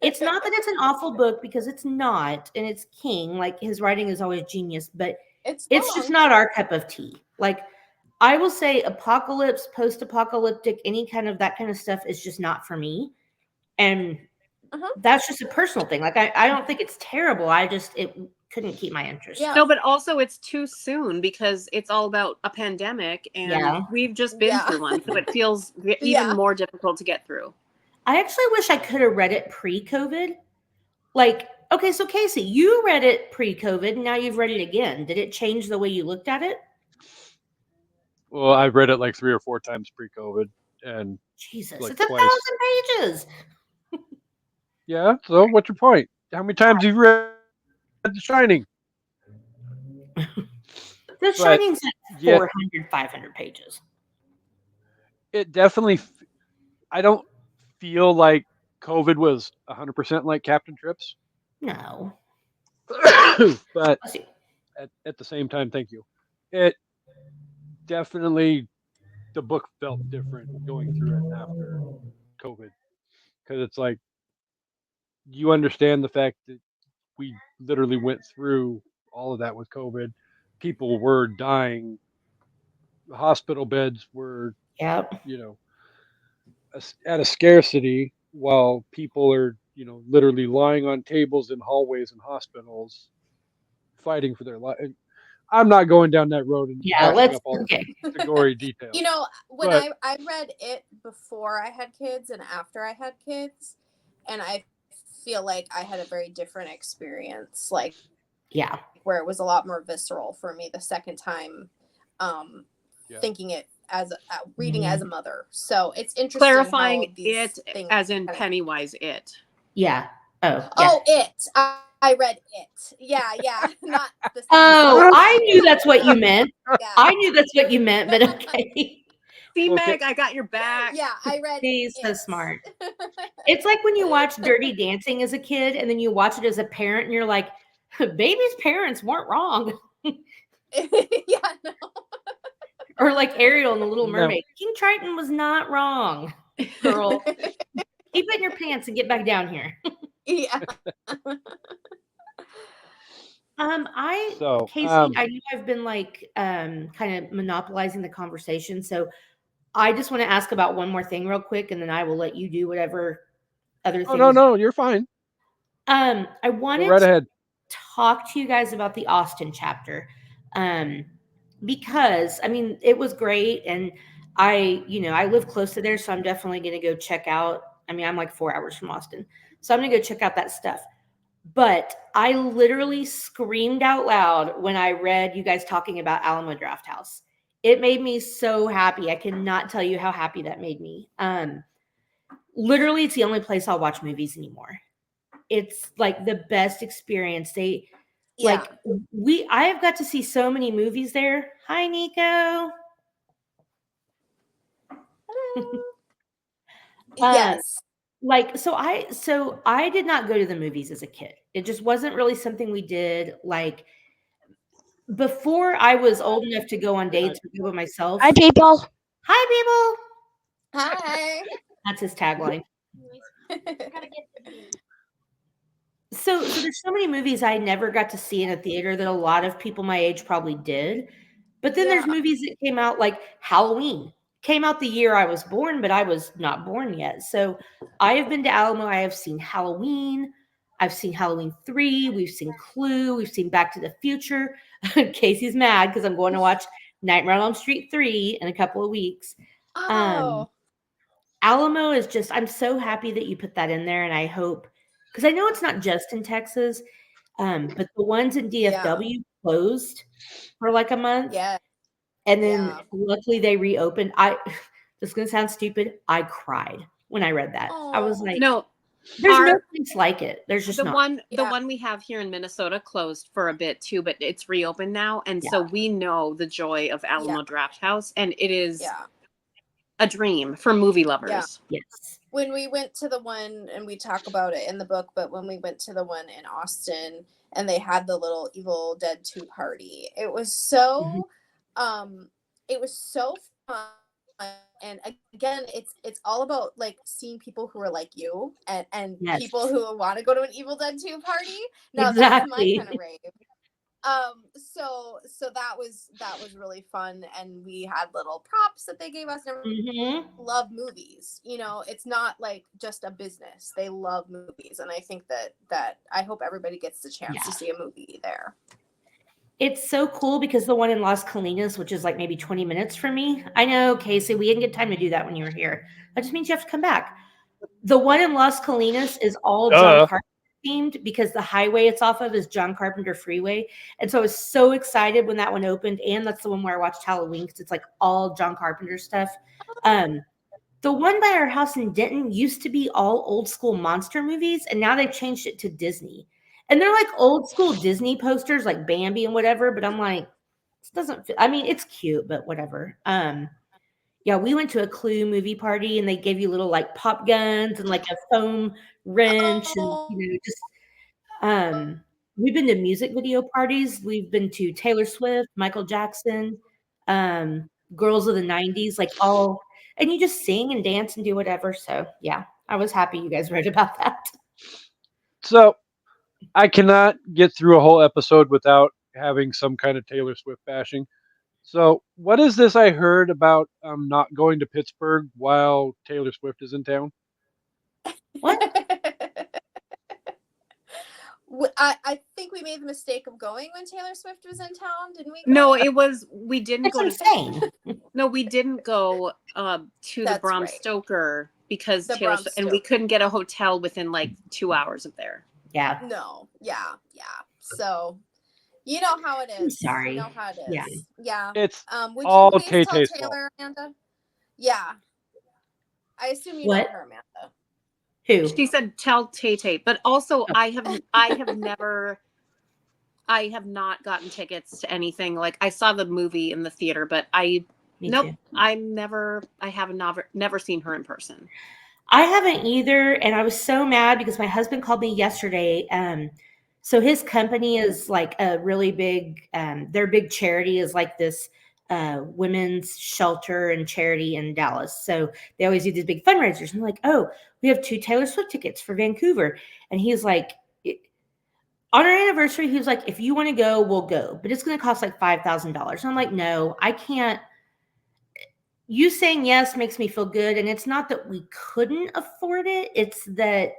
It's not that it's an awful book because it's not, and it's King. Like his writing is always genius, but it's just not our cup of tea. Like I will say, apocalypse, post-apocalyptic, any kind of that kind of stuff is just not for me, and that's just a personal thing. Like I don't think it's terrible. It couldn't keep my interest. Yeah. No, but also it's too soon because it's all about a pandemic, and we've just been through one, so it feels even more difficult to get through. I actually wish I could have read it pre-COVID. Like, okay, so Kasey, you read it pre-COVID, and now you've read it again. Did it change the way you looked at it? Well, I've read it like 3 or 4 times pre-COVID, and Jesus, like it's 1,000 pages. Yeah. So, what's your point? How many times have you read The Shining? The Shining's like 400, 500 pages. It definitely. I don't feel like COVID was 100% like Captain Trips. No. But at the same time, thank you. It definitely, the book felt different going through it after COVID. Because it's like, you understand the fact that we literally went through all of that with COVID. People were dying. Hospital beds were, at a scarcity, while people are, literally lying on tables in hallways in hospitals, fighting for their life. I'm not going down that road and let's up all the gory details. When I read it before I had kids and after I had kids, and I feel like I had a very different experience. Like, where it was a lot more visceral for me the second time, thinking it as reading as a mother. So it's interesting. Clarifying it as in Pennywise it. Yeah. It. I read it. Yeah. Not the same. Oh, I knew that's what you meant. I knew that's what you meant, but okay. See, Meg, I got your back. Yeah, I read She's so smart. It's like when you watch Dirty Dancing as a kid and then you watch it as a parent and you're like, baby's parents weren't wrong. No. Or like Ariel in The Little Mermaid. King Triton was not wrong. Girl, keep it in your pants and get back down here. Yeah. Kasey, I know I've been like kind of monopolizing the conversation, so I just want to ask about one more thing real quick, and then I will let you do whatever other things. No, you're fine. I wanted to talk to you guys about the Austin chapter, because I mean it was great, and I live close to there, so I'm definitely going to go check out. I mean, I'm like 4 hours from Austin, so I'm going to go check out that stuff. But I literally screamed out loud when I read you guys talking about Alamo Drafthouse. It made me so happy. I cannot tell you how happy that made me. Literally, it's the only place I'll watch movies anymore. It's like the best experience. They Yeah. I have got to see so many movies there. Hi, Nico. Yes. So I did not go to the movies as a kid. It just wasn't really something we did. Like before I was old enough to go on dates or go by myself. Hi, people. Hi, people. Hi. That's his tagline. So there's so many movies I never got to see in a theater that a lot of people my age probably did. But then there's Yeah. movies that came out like Halloween. Came out the year I was born, but I was not born yet. So I have been to Alamo. I have seen Halloween. I've seen Halloween 3. We've seen Clue. We've seen Back to the Future. Casey's mad because I'm going to watch Nightmare on Elm Street 3 in a couple of weeks. Oh. Alamo is just, I'm so happy that you put that in there. And I hope, because I know it's not just in Texas, but the ones in DFW closed for like a month. Yeah. And then Yeah. luckily they reopened. This is going to sound stupid. I cried when I read that. I was like, No, there's no our place like it. There's just the not. one the Yeah. one we have here in Minnesota closed for a bit too, but it's reopened now, and Yeah. so we know the joy of Alamo Draft House, and it is Yeah. a dream for movie lovers. Yes. When we went to the one, and we talk about it in the book, but when we went to the one in Austin and they had the little Evil Dead 2 party, it was so fun. And again, it's all about like seeing people who are like you and Yes. people who want to go to an Evil Dead 2 party. Now Exactly. that's my kind of rave. So that was really fun, and we had little props that they gave us. And Mhm. love movies. You know, it's not like just a business. They love movies, and I think that I hope everybody gets the chance to see a movie there. It's so cool because the one in Las Colinas, which is like maybe 20 minutes from me. I know, Casey, we didn't get time to do that when you were here. That just means you have to come back. The one in Las Colinas is all John Carpenter themed because the highway it's off of is John Carpenter Freeway. And so I was so excited when that one opened. And that's the one where I watched Halloween because it's like all John Carpenter stuff. The one by our house in Denton used to be all old school monster movies, and now they've changed it to Disney. And they're like old school Disney posters, like Bambi and whatever. But I'm like, this doesn't fit. I mean, it's cute, but whatever. Yeah, we went to a Clue movie party, and they gave you little like pop guns and like a foam wrench, and just we've been to music video parties. We've been to Taylor Swift, Michael Jackson, girls of the 90s, like all, and you just sing and dance and do whatever. So yeah, I was happy you guys read about that. So I cannot get through a whole episode without having some kind of Taylor Swift bashing. So what is this I heard about not going to Pittsburgh while Taylor Swift is in town? What? I think we made the mistake of going when Taylor Swift was in town, didn't we? No, we didn't That's go insane. No, we didn't go to the Bram Stoker because Taylor Swift, and we couldn't get a hotel within like 2 hours of there. Yeah. No. Yeah. So you know how it is. I'm sorry. You know how it is. Yeah. It's would all you please tell Tay-Tay's Taylor, Amanda? Yeah. I assume you What? know her, Amanda. Who? She said tell Tay-Tay, but also I have not gotten tickets to anything. Like I saw the movie in the theater, but I have never seen her in person. I haven't either, and I was so mad because my husband called me yesterday. So his company is like a really big, their big charity is like this women's shelter and charity in Dallas. So they always do these big fundraisers. And I'm like, oh, we have 2 Taylor Swift tickets for Vancouver. And he's like, on our anniversary, he was like, if you want to go, we'll go. But it's going to cost like $5,000. And I'm like, no, I can't. You saying yes makes me feel good. And it's not that we couldn't afford it. It's that,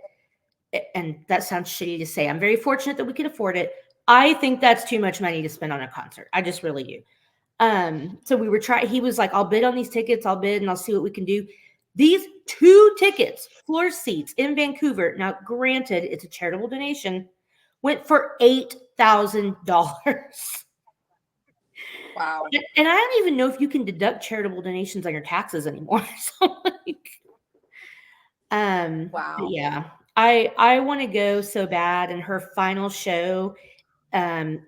and that sounds shitty to say, I'm very fortunate that we could afford it. I think that's too much money to spend on a concert. I just really do. So we were trying, he was like, I'll bid on these tickets. I'll bid and I'll see what we can do. These 2 tickets, floor seats in Vancouver. Now, granted, it's a charitable donation, went for $8,000. Wow. And I don't even know if you can deduct charitable donations on your taxes anymore. So like, wow. Yeah, I want to go so bad, and her final show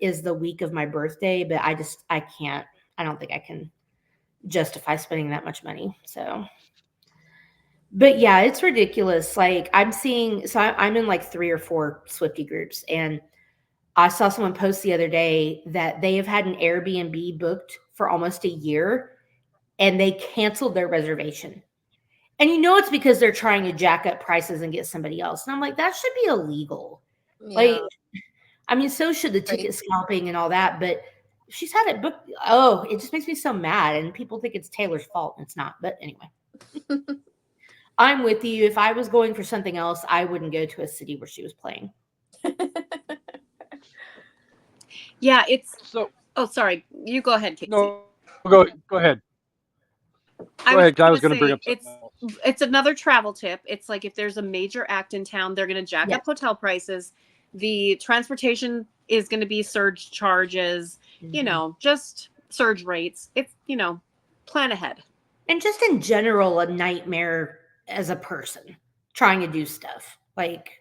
is the week of my birthday, but I can't. I don't think I can justify spending that much money. So, but yeah, it's ridiculous. Like I'm seeing, so I'm in like 3 or 4 Swifty groups, and I saw someone post the other day that they have had an Airbnb booked for almost a year, and they canceled their reservation. And you know it's because they're trying to jack up prices and get somebody else. And I'm like, that should be illegal. Like, Yeah. I mean, so should the Right. ticket scalping and all that, but she's had it booked. Oh, it just makes me so mad. And people think it's Taylor's fault, and it's not. But anyway, I'm with you. If I was going for something else, I wouldn't go to a city where she was playing. Yeah, it's. So Oh, sorry. You go ahead, Kasey. no, go ahead. Go ahead, I because I was just going to bring say up something else. it's another travel tip. It's like if there's a major act in town, they're going to jack Yes. up hotel prices. The transportation is going to be surge charges. You Mhm. know, just surge rates. It's plan ahead. And just in general, a nightmare as a person trying to do stuff. Like,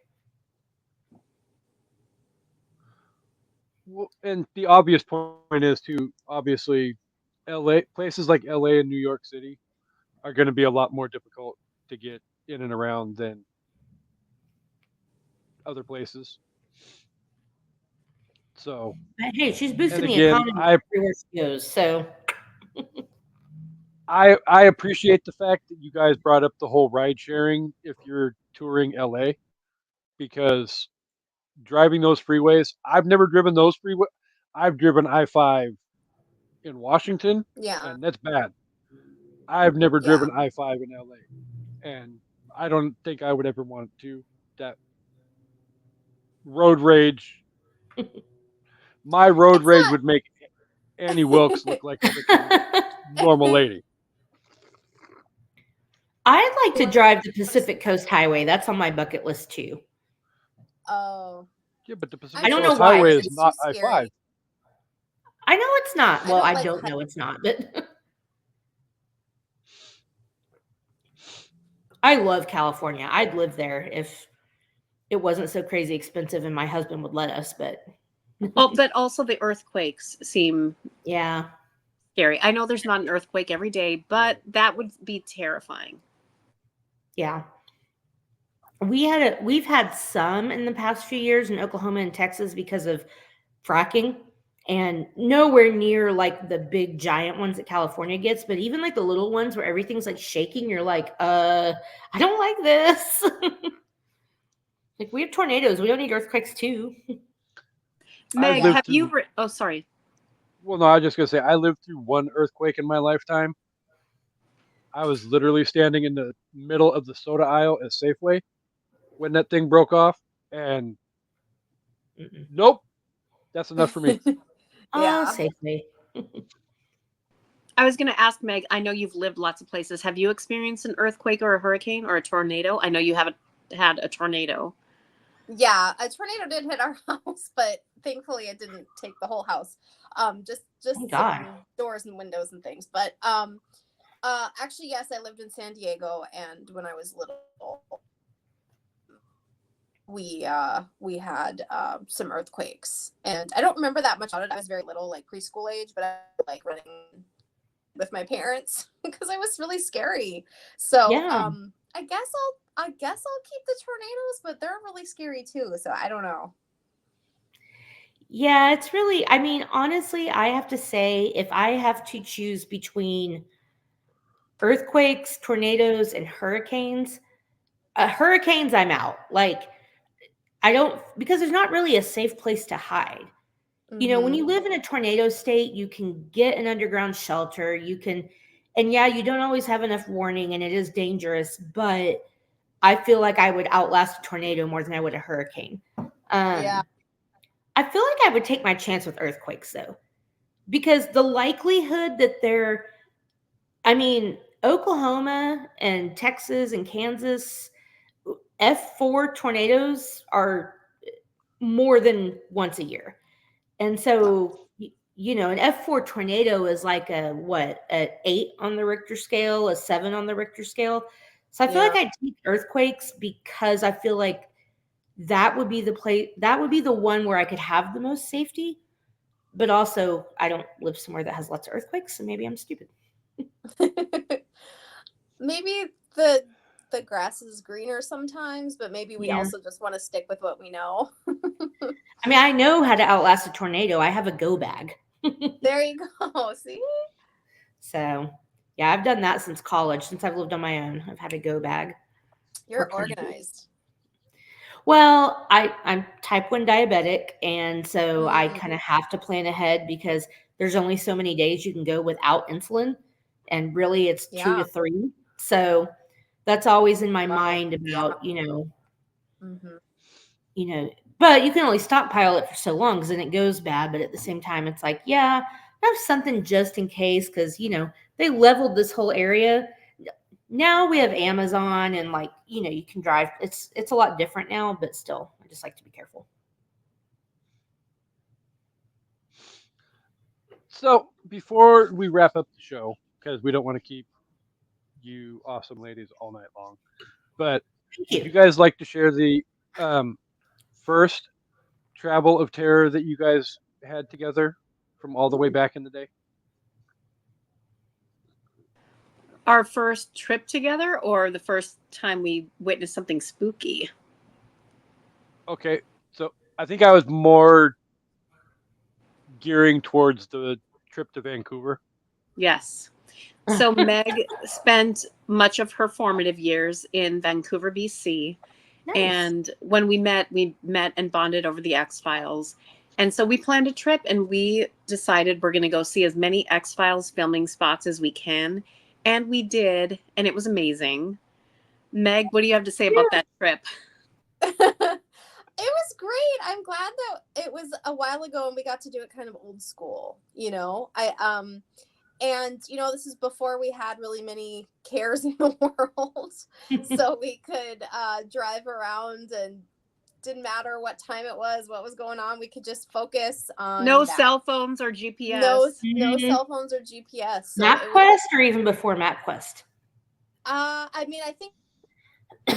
Well, and the obvious point is to obviously, LA places like LA and New York City are going to be a lot more difficult to get in and around than other places. So, hey, she's and boosting the again, economy everywhere she goes. So, I appreciate the fact that you guys brought up the whole ride sharing if you're touring LA, because driving those freeways, I've never driven those freeways. I've driven I-5 in Washington, Yeah. and that's bad. I've never Yeah. driven I-5 in LA, and I don't think I would ever want to. That road rage, my road It's rage would make Annie Wilkes look like a freaking normal lady. I'd like to What- drive the Pacific Coast Highway. That's on my bucket list too. Oh. Yeah, but the I'm Pacific I don't know Coast why. Highway it's is too not scary. I-5. I know it's not. I Well, don't I like don't know it's not, but I love California. I'd live there if it wasn't so crazy expensive and my husband would let us, but Oh, but also the earthquakes seem yeah. scary. I know there's not an earthquake every day, but that would be terrifying. Yeah. We've had some in the past few years in Oklahoma and Texas because of fracking, and nowhere near like the big giant ones that California gets, but even like the little ones where everything's like shaking, you're like, I don't like this. Like we have tornadoes, we don't need earthquakes too. Meg, lived have you? through. Oh, sorry. Well, no, I was just gonna say I lived through one earthquake in my lifetime. I was literally standing in the middle of the soda aisle at Safeway when that thing broke off, and Mm-mm. nope, that's enough for me. Yeah. Safely. I was going to ask Meg. I know you've lived lots of places. Have you experienced an earthquake or a hurricane or a tornado? I know you haven't had a tornado. Yeah, a tornado did hit our house, but thankfully it didn't take the whole house. Just Thank some God. doors and windows and things. But actually yes, I lived in San Diego, and when I was little we had some earthquakes, and I don't remember that much about it. I was very little, like preschool age, but I like running with my parents because it was really scary. So Yeah. I guess I'll keep the tornadoes, but they're really scary too. So I don't know. Yeah, it's really, I mean, honestly, I have to say, if I have to choose between earthquakes, tornadoes, and hurricanes, hurricanes, I'm out. Like, I don't, because there's not really a safe place to hide. You know, when you live in a tornado state, you can get an underground shelter. You can, and yeah, you don't always have enough warning and it is dangerous, but I feel like I would outlast a tornado more than I would a hurricane. Yeah. I feel like I would take my chance with earthquakes though, because the likelihood that I mean, Oklahoma and Texas and Kansas, F4 tornadoes are more than once a year. And so, you know, an F4 tornado is like a what, an 8 on the Richter scale, a 7 on the Richter scale. So I feel like Yeah. I take earthquakes because I feel like that would be the place, that would be the one where I could have the most safety. But also, I don't live somewhere that has lots of earthquakes, so maybe I'm stupid. Maybe the grass is greener sometimes, but maybe we Yeah. also just want to stick with what we know. I mean, I know how to outlast a tornado. I have a go bag. There you go. See? So, yeah, I've done that since college. Since I've lived on my own, I've had a go bag. You're tornado. organized. Well, I'm type 1 diabetic, and so I Mm. kind of have to plan ahead because there's only so many days you can go without insulin, and really it's 2 to Yeah. 3. So that's always in my Wow. mind Yeah. about, Mhm. but you can only stockpile it for so long because then it goes bad. But at the same time, it's like, yeah, have something just in case because, they leveled this whole area. Now we have Amazon and you can drive. It's a lot different now, but still, I just like to be careful. So before we wrap up the show, because we don't want to keep you awesome ladies all night long, but Thank would you you. guys like to share the um, first travel of terror that you guys had together from all the way back in the day? Our first trip together, or the first time we witnessed something spooky? Okay, so I think I was more gearing towards the trip to Vancouver. Yes. So Meg spent much of her formative years in Vancouver, BC. Nice. And when we met and bonded over the X-Files. And so we planned a trip and we decided we're going to go see as many X-Files filming spots as we can. And we did. And it was amazing. Meg, what do you have to say about that trip? It was great. I'm glad that it was a while ago and we got to do it kind of old school, and this is before we had really many cares in the world. So we could drive around and didn't matter what time it was, what was going on, we could just focus on No that. cell phones or GPS. No cell phones or GPS. So MapQuest or even before MapQuest? I mean, I think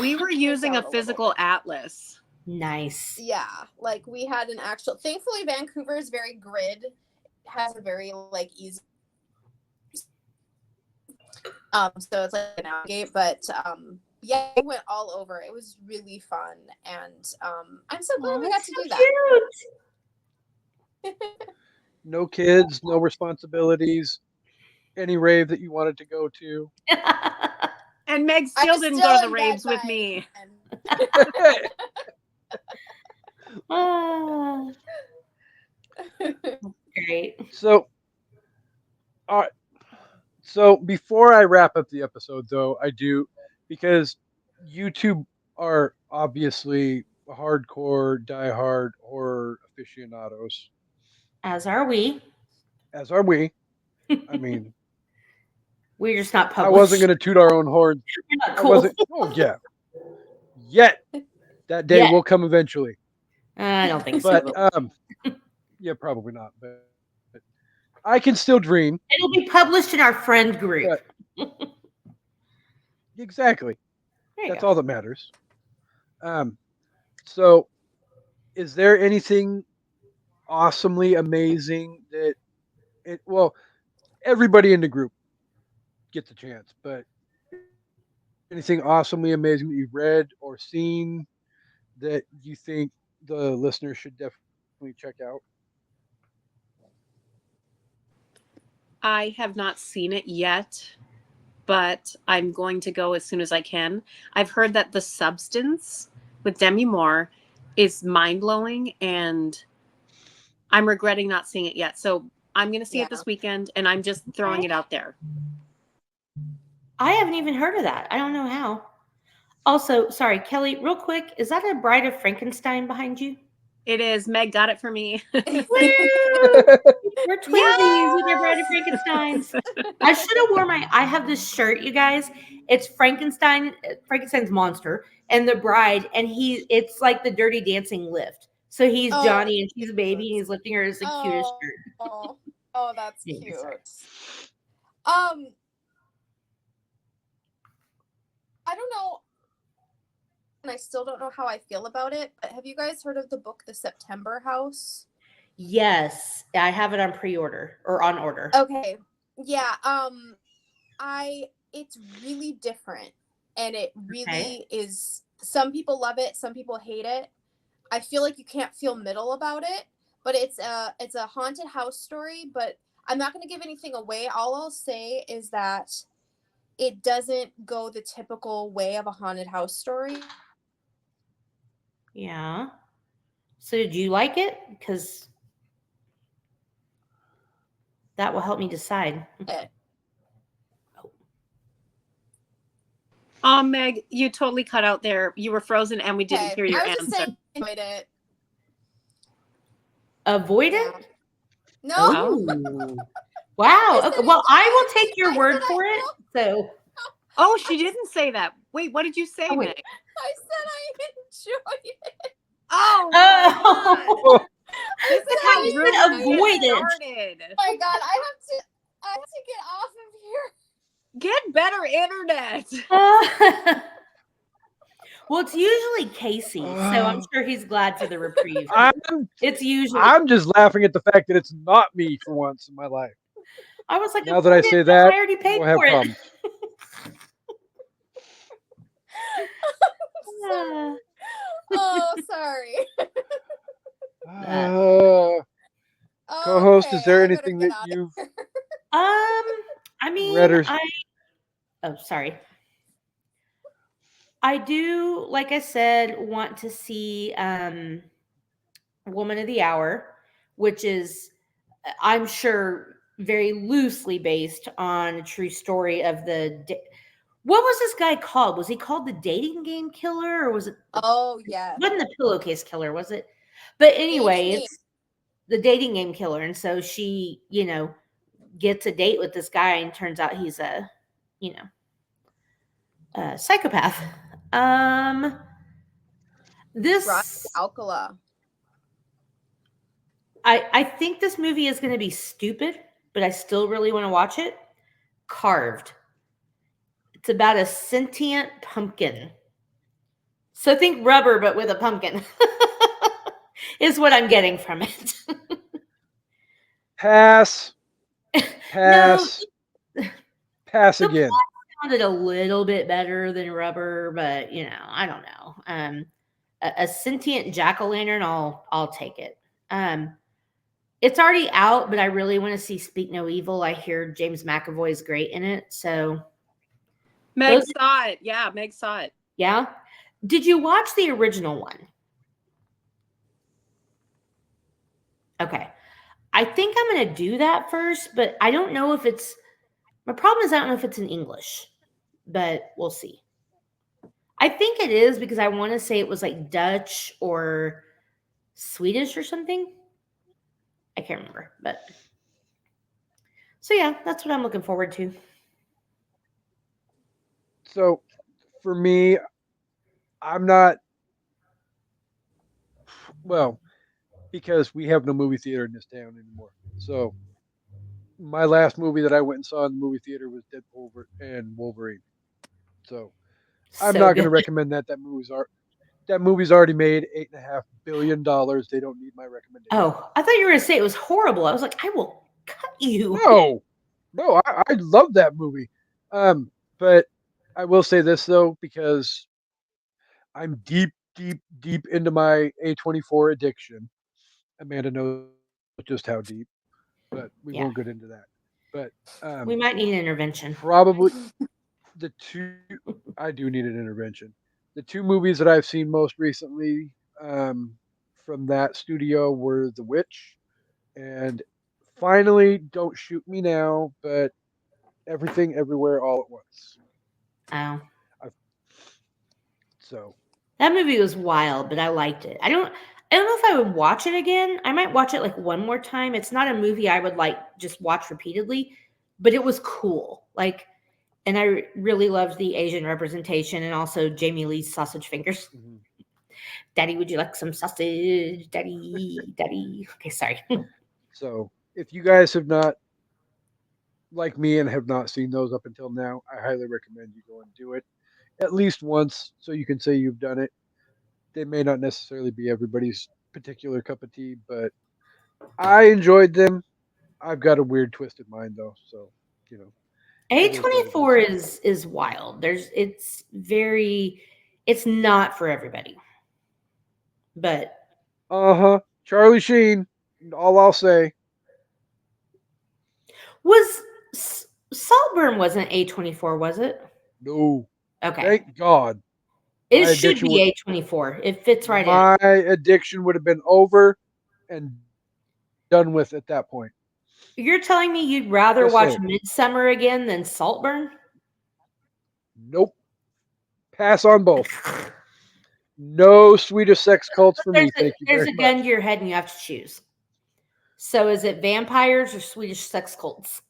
we were using a physical atlas. Nice. Yeah, like we had an actual. Thankfully, Vancouver is very grid. It has a very easy. So it's like a navigate, but yeah, we went all over. It was really fun, and I'm so glad we got to do that. No kids, no responsibilities. Any rave that you wanted to go to. And Meg still didn't go to the raves with me. Great. So, all right. So before I wrap up the episode, though, I do because you two are obviously hardcore, diehard horror aficionados, As are we. as are we. I mean, We're just not published. I wasn't going to toot our own horn. You're not I cool. wasn't. Oh yeah. Yet that day will come eventually. I don't think But so. yeah, probably not. But I can still dream. It'll be published in our friend group. Exactly. That's go. all that matters. So, is there anything awesomely amazing that well, everybody in the group gets a chance, but anything awesomely amazing that you've read or seen that you think the listeners should definitely check out? I have not seen it yet, but I'm going to go as soon as I can. I've heard that The Substance with Demi Moore is mind-blowing, and I'm regretting not seeing it yet. So I'm going to see it this weekend, and I'm just throwing it out there. I haven't even heard of that. I don't know how. Also, sorry, Kelly, real quick, is that a Bride of Frankenstein behind you? It is. Meg got it for me. We're twinsies with our Bride of Frankensteins. I should have worn I have this shirt, you guys. It's Frankenstein's monster, and the bride, and it's like the Dirty Dancing lift. So he's Johnny, and she's a baby, and he's lifting her. It's the cutest shirt. Oh, that's cute. I don't know. and I still don't know how I feel about it. But have you guys heard of the book The September House? Yes, I have it on pre-order or on order. Okay. Yeah, it's really different, and it Okay. really is. Some people love it, some people hate it. I feel like you can't feel middle about it, but it's a haunted house story, but I'm not going to give anything away. All I'll say is that it doesn't go the typical way of a haunted house story. Yeah. So did you like it? Because that will help me decide. Meg, you totally cut out there. You were frozen and we didn't Okay. hear your I was just answer. saying enjoyed it. Avoid Yeah. it? No. Oh. Wow. I Okay. said Well, I will enjoyed. take your I word said for it. So. Oh, she didn't say that. Wait, what did you say, Oh, wait. Meg? I said I enjoyed it. Oh my God. Oh, This is how You rumors said avoid get it. started. Oh my God, I have to get off of here. Get better internet. Well, it's usually Casey, so I'm sure he's glad for the reprieve. It's usually. I'm just laughing at the fact that it's not me for once in my life. I was like, Now that I avoid it. say No, that, I already paid we'll have for it. problems. Yeah. Oh, sorry. Co-host, is there I better anything get that out of you've here. I read mean, or oh, sorry. I do, like I said, want to see Woman of the Hour, which is, I'm sure, very loosely based on a true story of what was this guy called? Was he called the dating game killer, or was it? Oh, yeah. Wasn't the pillowcase killer? Was it? But anyway, me. it's the dating game killer, and so she, gets a date with this guy, and turns out he's you know, a psychopath. Rocky This Alcala. I think this movie is going to be stupid, but I still really want to watch it. Carved. It's about a sentient pumpkin. So think rubber, but with a pumpkin. Is what I'm getting from it. pass, No, pass, pass the again? plot sounded a little bit better than rubber, but I don't know. A sentient jack-o'-lantern, I'll take it. It's already out, but I really want to see Speak No Evil. I hear James McAvoy is great in it. So Meg saw it. Yeah, Meg saw it. Yeah. Did you watch the original one? Okay. I think I'm going to do that first, but I don't know if it's my problem is I don't know if it's in English, but we'll see. I think it is because I want to say it was like Dutch or Swedish or something. I can't remember, but so yeah, that's what I'm looking forward to. So, for me, I'm not well because we have no movie theater in this town anymore. So, my last movie that I went and saw in the movie theater was Deadpool and Wolverine. So, I'm So not going good. to recommend that. That movie's already made $8.5 billion. They don't need my recommendation. Oh, I thought you were going to say it was horrible. I was like, I will cut you. No, I love that movie. But I will say this though, because I'm deep into my A24 addiction. Amanda knows just how deep, but we Yeah. won't get into that. But We might need an intervention. probably the two I do need an intervention. The two movies that I've seen most recently from that studio were The Witch and finally Don't Shoot Me Now, but Everything Everywhere All at Once. Oh. I've, so That movie was wild, but I liked it. I don't know if I would watch it again. I might watch it like one more time. It's not a movie I would like just watch repeatedly, but it was cool. Like, and I really loved the Asian representation and also Jamie Lee's sausage fingers. mm-hmm. Daddy, would you like some sausage? Daddy. Okay, sorry. So if you guys have not like me and have not seen those up until now, I highly recommend you go and do it. at least once so you can say you've done it. They may not necessarily be everybody's particular cup of tea, but I enjoyed them. I've got a weird, twisted mind though, so you know it is what it A24 is. is wild. It's not for everybody. But Charlie Sheen. All I'll say. was Saltburn wasn't A24, was it? No, Okay. thank God. It My should addiction be would A24. It fits right in. my addiction would have been over and done with at that point. You're telling me you'd rather Just watch saying. Midsummer again than Saltburn? Nope. Pass on both. No Swedish sex cults for me. Thank you There's very a gun to much. your head and you have to choose. So is it vampires or Swedish sex cults?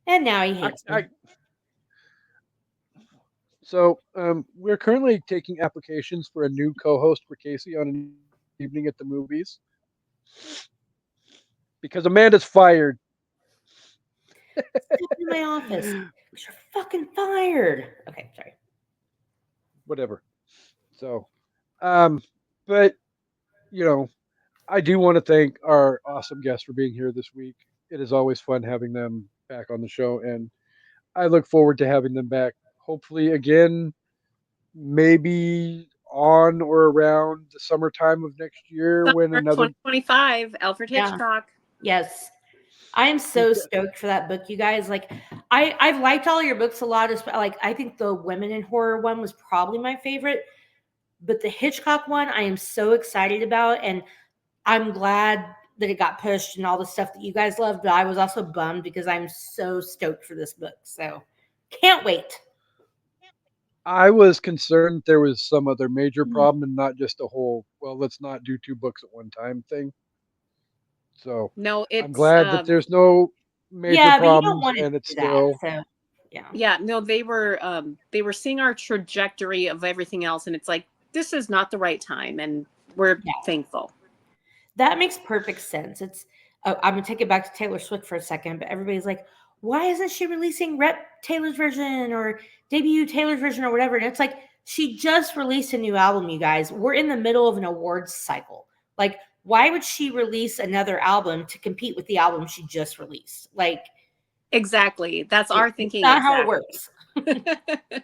And now he I, hates me. I, so we're currently taking applications for a new co-host for Kasey on an evening at the movies because Amanda's fired. Step in my office. You're fucking fired. Okay, sorry. Whatever. So, um, but you know, I do want to thank our awesome guests for being here this week. It is always fun having them back on the show, and I look forward to having them back. Hopefully, again, maybe on or around the summertime of next year when Summer another 2025, Alfred Yeah. Hitchcock. Yes. I am so stoked for that book, you guys. Like, I've liked all your books a lot. Like, I think the Women in Horror one was probably my favorite, but the Hitchcock one, I am so excited about, and I'm glad that it got pushed and all the stuff that you guys love. But I was also bummed because I'm so stoked for this book. So, can't wait. I was concerned there was some other major Mm. problem and not just a whole, well, let's not do two books at one time thing. So No, I'm it's glad that there's no major Yeah, but you don't problems want to and it's do that. still. So, yeah. yeah, no, they were seeing our trajectory of everything else, and it's like this is not the right time, and we're Yeah. thankful. That makes perfect sense. I'm gonna take it back to Taylor Swift for a second, but everybody's like, why isn't she releasing Rep Taylor's version or debut Taylor's version or whatever? And it's like she just released a new album, you guys. We're in the middle of an awards cycle. Like, why would she release another album to compete with the album she just released? Like, Exactly. That's our it's thinking. not how it Exactly. works.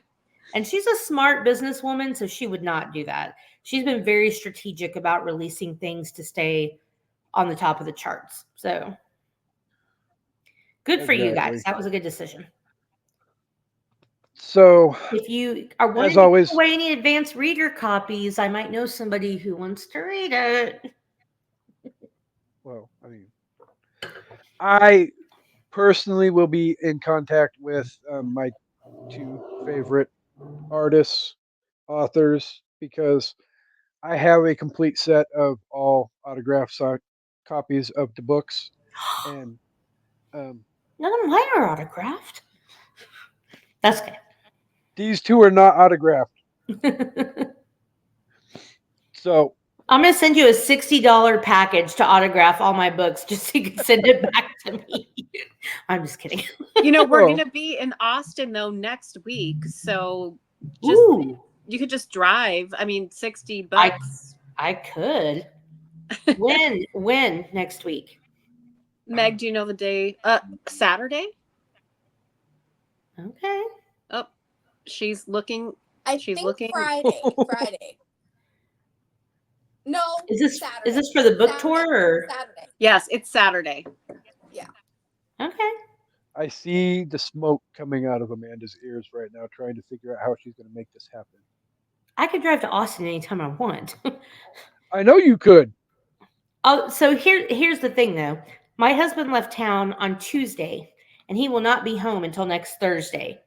And she's a smart businesswoman, so she would not do that. She's been very strategic about releasing things to stay on the top of the charts. So good for you guys. Exactly. That was a good decision. So, If you are as wanting to give always, away any advanced reader copies, I might know somebody who wants to read it. well, I mean, I personally will be in contact with my two favorite artists, authors, because I have a complete set of all autographed copies of the books, and um, None of mine are autographed. That's these two are not autographed. okay. So I'm going to send you a $60 package to autograph all my books just so you can send it back to me. I'm just kidding. You know, we're Oh. going to be in Austin though next week, so just Ooh, you could just drive. I mean, $60. I could. When next week? Meg, do you know the day? Saturday? Okay. Oh, she's looking. I She's think looking. Friday. Friday. No, Is Saturday. this for the book Saturday. tour or? Saturday. Yes, it's Saturday. Yeah. Okay. I see the smoke coming out of Amanda's ears right now, trying to figure out how she's going to make this happen. I could drive to Austin anytime I want. I know you could. Oh, so here's the thing though. My husband left town on Tuesday and he will not be home until next Thursday.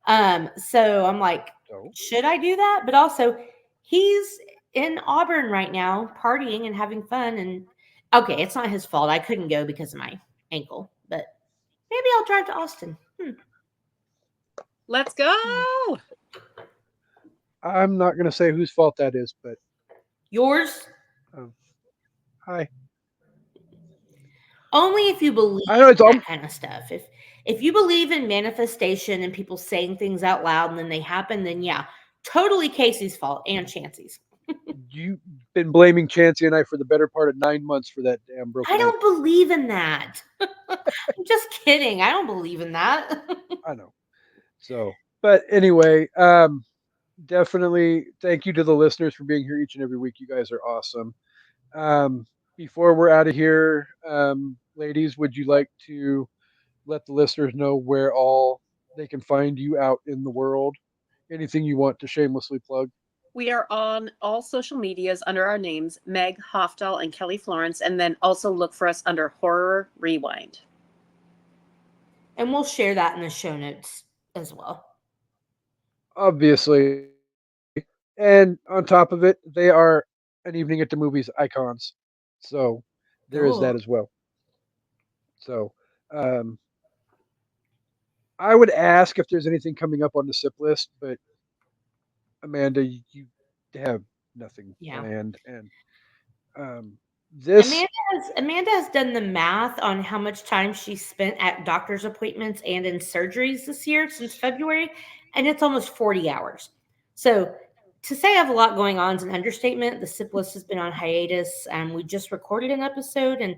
So I'm like, So should I do that? But also he's in Auburn right now partying and having fun and okay, it's not his fault. I couldn't go because of my ankle, but maybe I'll drive to Austin. Let's go. I'm not going to say whose fault that is, but Yours? um, hi. Only if you believe I know it's in all that kind of stuff. If you believe in manifestation and people saying things out loud and then they happen, then yeah, totally Casey's fault and Chancey's. you've been blaming Chancey and I for the better part of 9 months for that damn I broken don't ankle. believe in that. I'm just kidding. I don't believe in that. I know. So, but anyway, definitely thank you to the listeners for being here each and every week. You guys are awesome. Um, before we're out of here, ladies, would you like to let the listeners know where all they can find you out in the world? Anything you want to shamelessly plug? We are on all social medias under our names, Meg Hafdahl and Kelly Florence, and then also look for us under Horror Rewind. And we'll share that in the show notes as well. Obviously. And on top of it, they are an evening at the movies icons. So there is that Oh, as well. So um, I would ask if there's anything coming up on the SIP list, but Amanda, you have nothing yeah. planned, and um, Amanda this Amanda has done the math on how much time she spent at doctor's appointments and in surgeries this year since February, and it's almost 40 hours. So to say I have a lot going on is an understatement. The SIP list has been on hiatus, and we just recorded an episode, and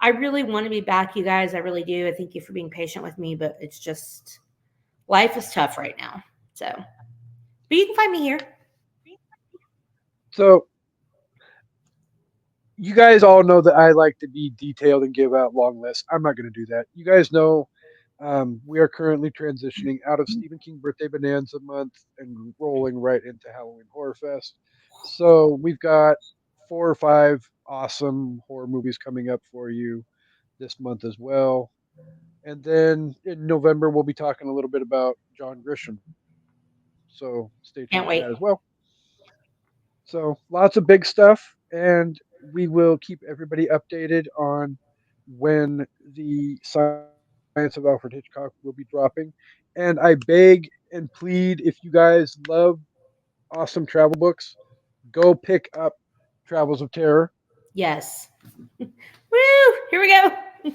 I really want to be back, you guys. I really do. I thank you for being patient with me, but it's just life is tough right now. So, but you can find me here. so you guys all know that I like to be detailed and give out long lists. I'm not going to do that. You guys know we are currently transitioning out of Stephen King Birthday Bonanza month and rolling right into Halloween Horror Fest. So we've got 4 or 5 awesome horror movies coming up for you this month as well. And then in November, we'll be talking a little bit about John Grisham. So stay tuned Can't for wait. that as well. So lots of big stuff, and we will keep everybody updated on when the Science of Alfred Hitchcock will be dropping. And I beg and plead, if you guys love awesome travel books, go pick up Travels of Terror. Yes. Woo! Here we go.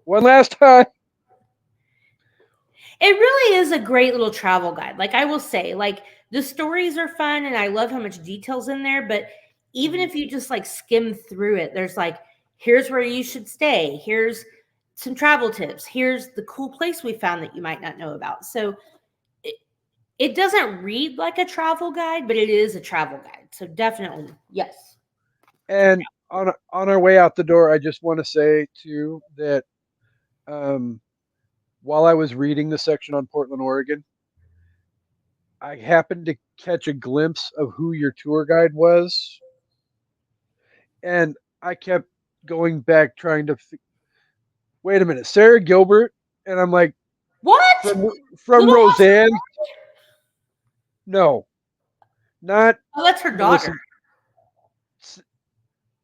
One last time. It really is a great little travel guide. Like I will say, like the stories are fun and I love how much details in there, but even if you just like skim through it, there's like here's where you should stay. Here's some travel tips. Here's the cool place we found that you might not know about. So it, it doesn't read like a travel guide, but it is a travel guide. So definitely, yes. And on our way out the door, I just want to say too that um, while I was reading the section on Portland, Oregon, I happened to catch a glimpse of who your tour guide was, and I kept going back trying to wait a minute, Sarah Gilbert, and I'm like What? from Little House on the Roseanne. Prairie? No, not Oh, that's her daughter. Melissa.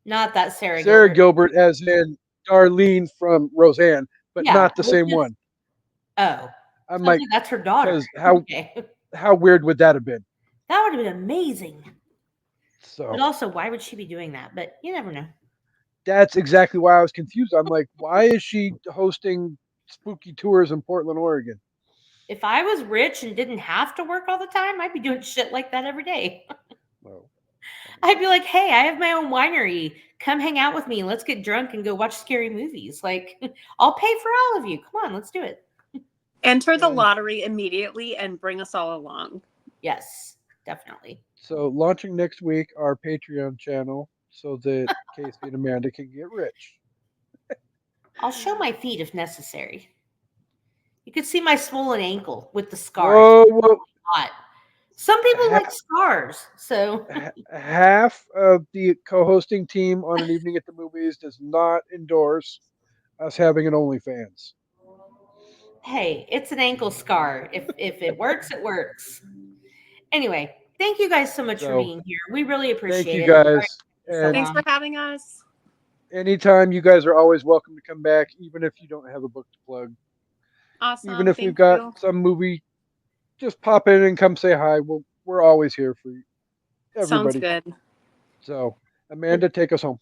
Not that Sarah Sarah Gilbert. Gilbert, as in Darlene from Roseanne, but Yeah, not the which same is one. oh. I'm So I was like, like, that's her daughter. because Okay. how weird would that have been? That would have been amazing. But So also, why would she be doing that? But you never know. that's exactly why I was confused. I'm like, why is she hosting spooky tours in Portland, Oregon? If I was rich and didn't have to work all the time, I'd be doing shit like that every day. Well, I mean, I'd be like, hey, I have my own winery. Come hang out with me and let's get drunk and go watch scary movies. Like, I'll pay for all of you. Come on, let's do it. Enter the and lottery immediately and bring us all along. Yes, definitely. so launching next week our Patreon channel so that Casey and Amanda can get rich. I'll show my feet if necessary. You could see my swollen ankle with the scars. Whoa, whoa. Hot. Some people Ha- like scars. So, half of the co-hosting team on an evening at the movies does not endorse us having an OnlyFans. hey, it's an ankle scar. If it works, it works. Anyway, thank you guys so much for So being here. We really thank appreciate you it. Sorry guys. it's so And Thanks for long. having us. anytime, you guys are always welcome to come back, even if you don't have a book to plug. Even Awesome. if we've Thank got you. some movie, just pop in and come say hi. We're always here for Sounds everybody. good. So Amanda, take us home.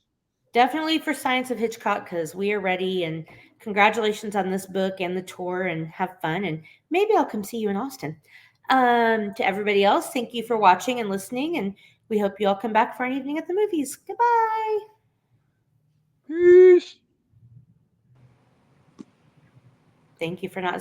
definitely for Science of Hitchcock, because we are ready. And congratulations on this book and the tour, and have fun. And maybe I'll come see you in Austin. To everybody else, thank you for watching and listening. And we hope you all come back for an evening at the movies. Goodbye. Peace. Thank you for not saying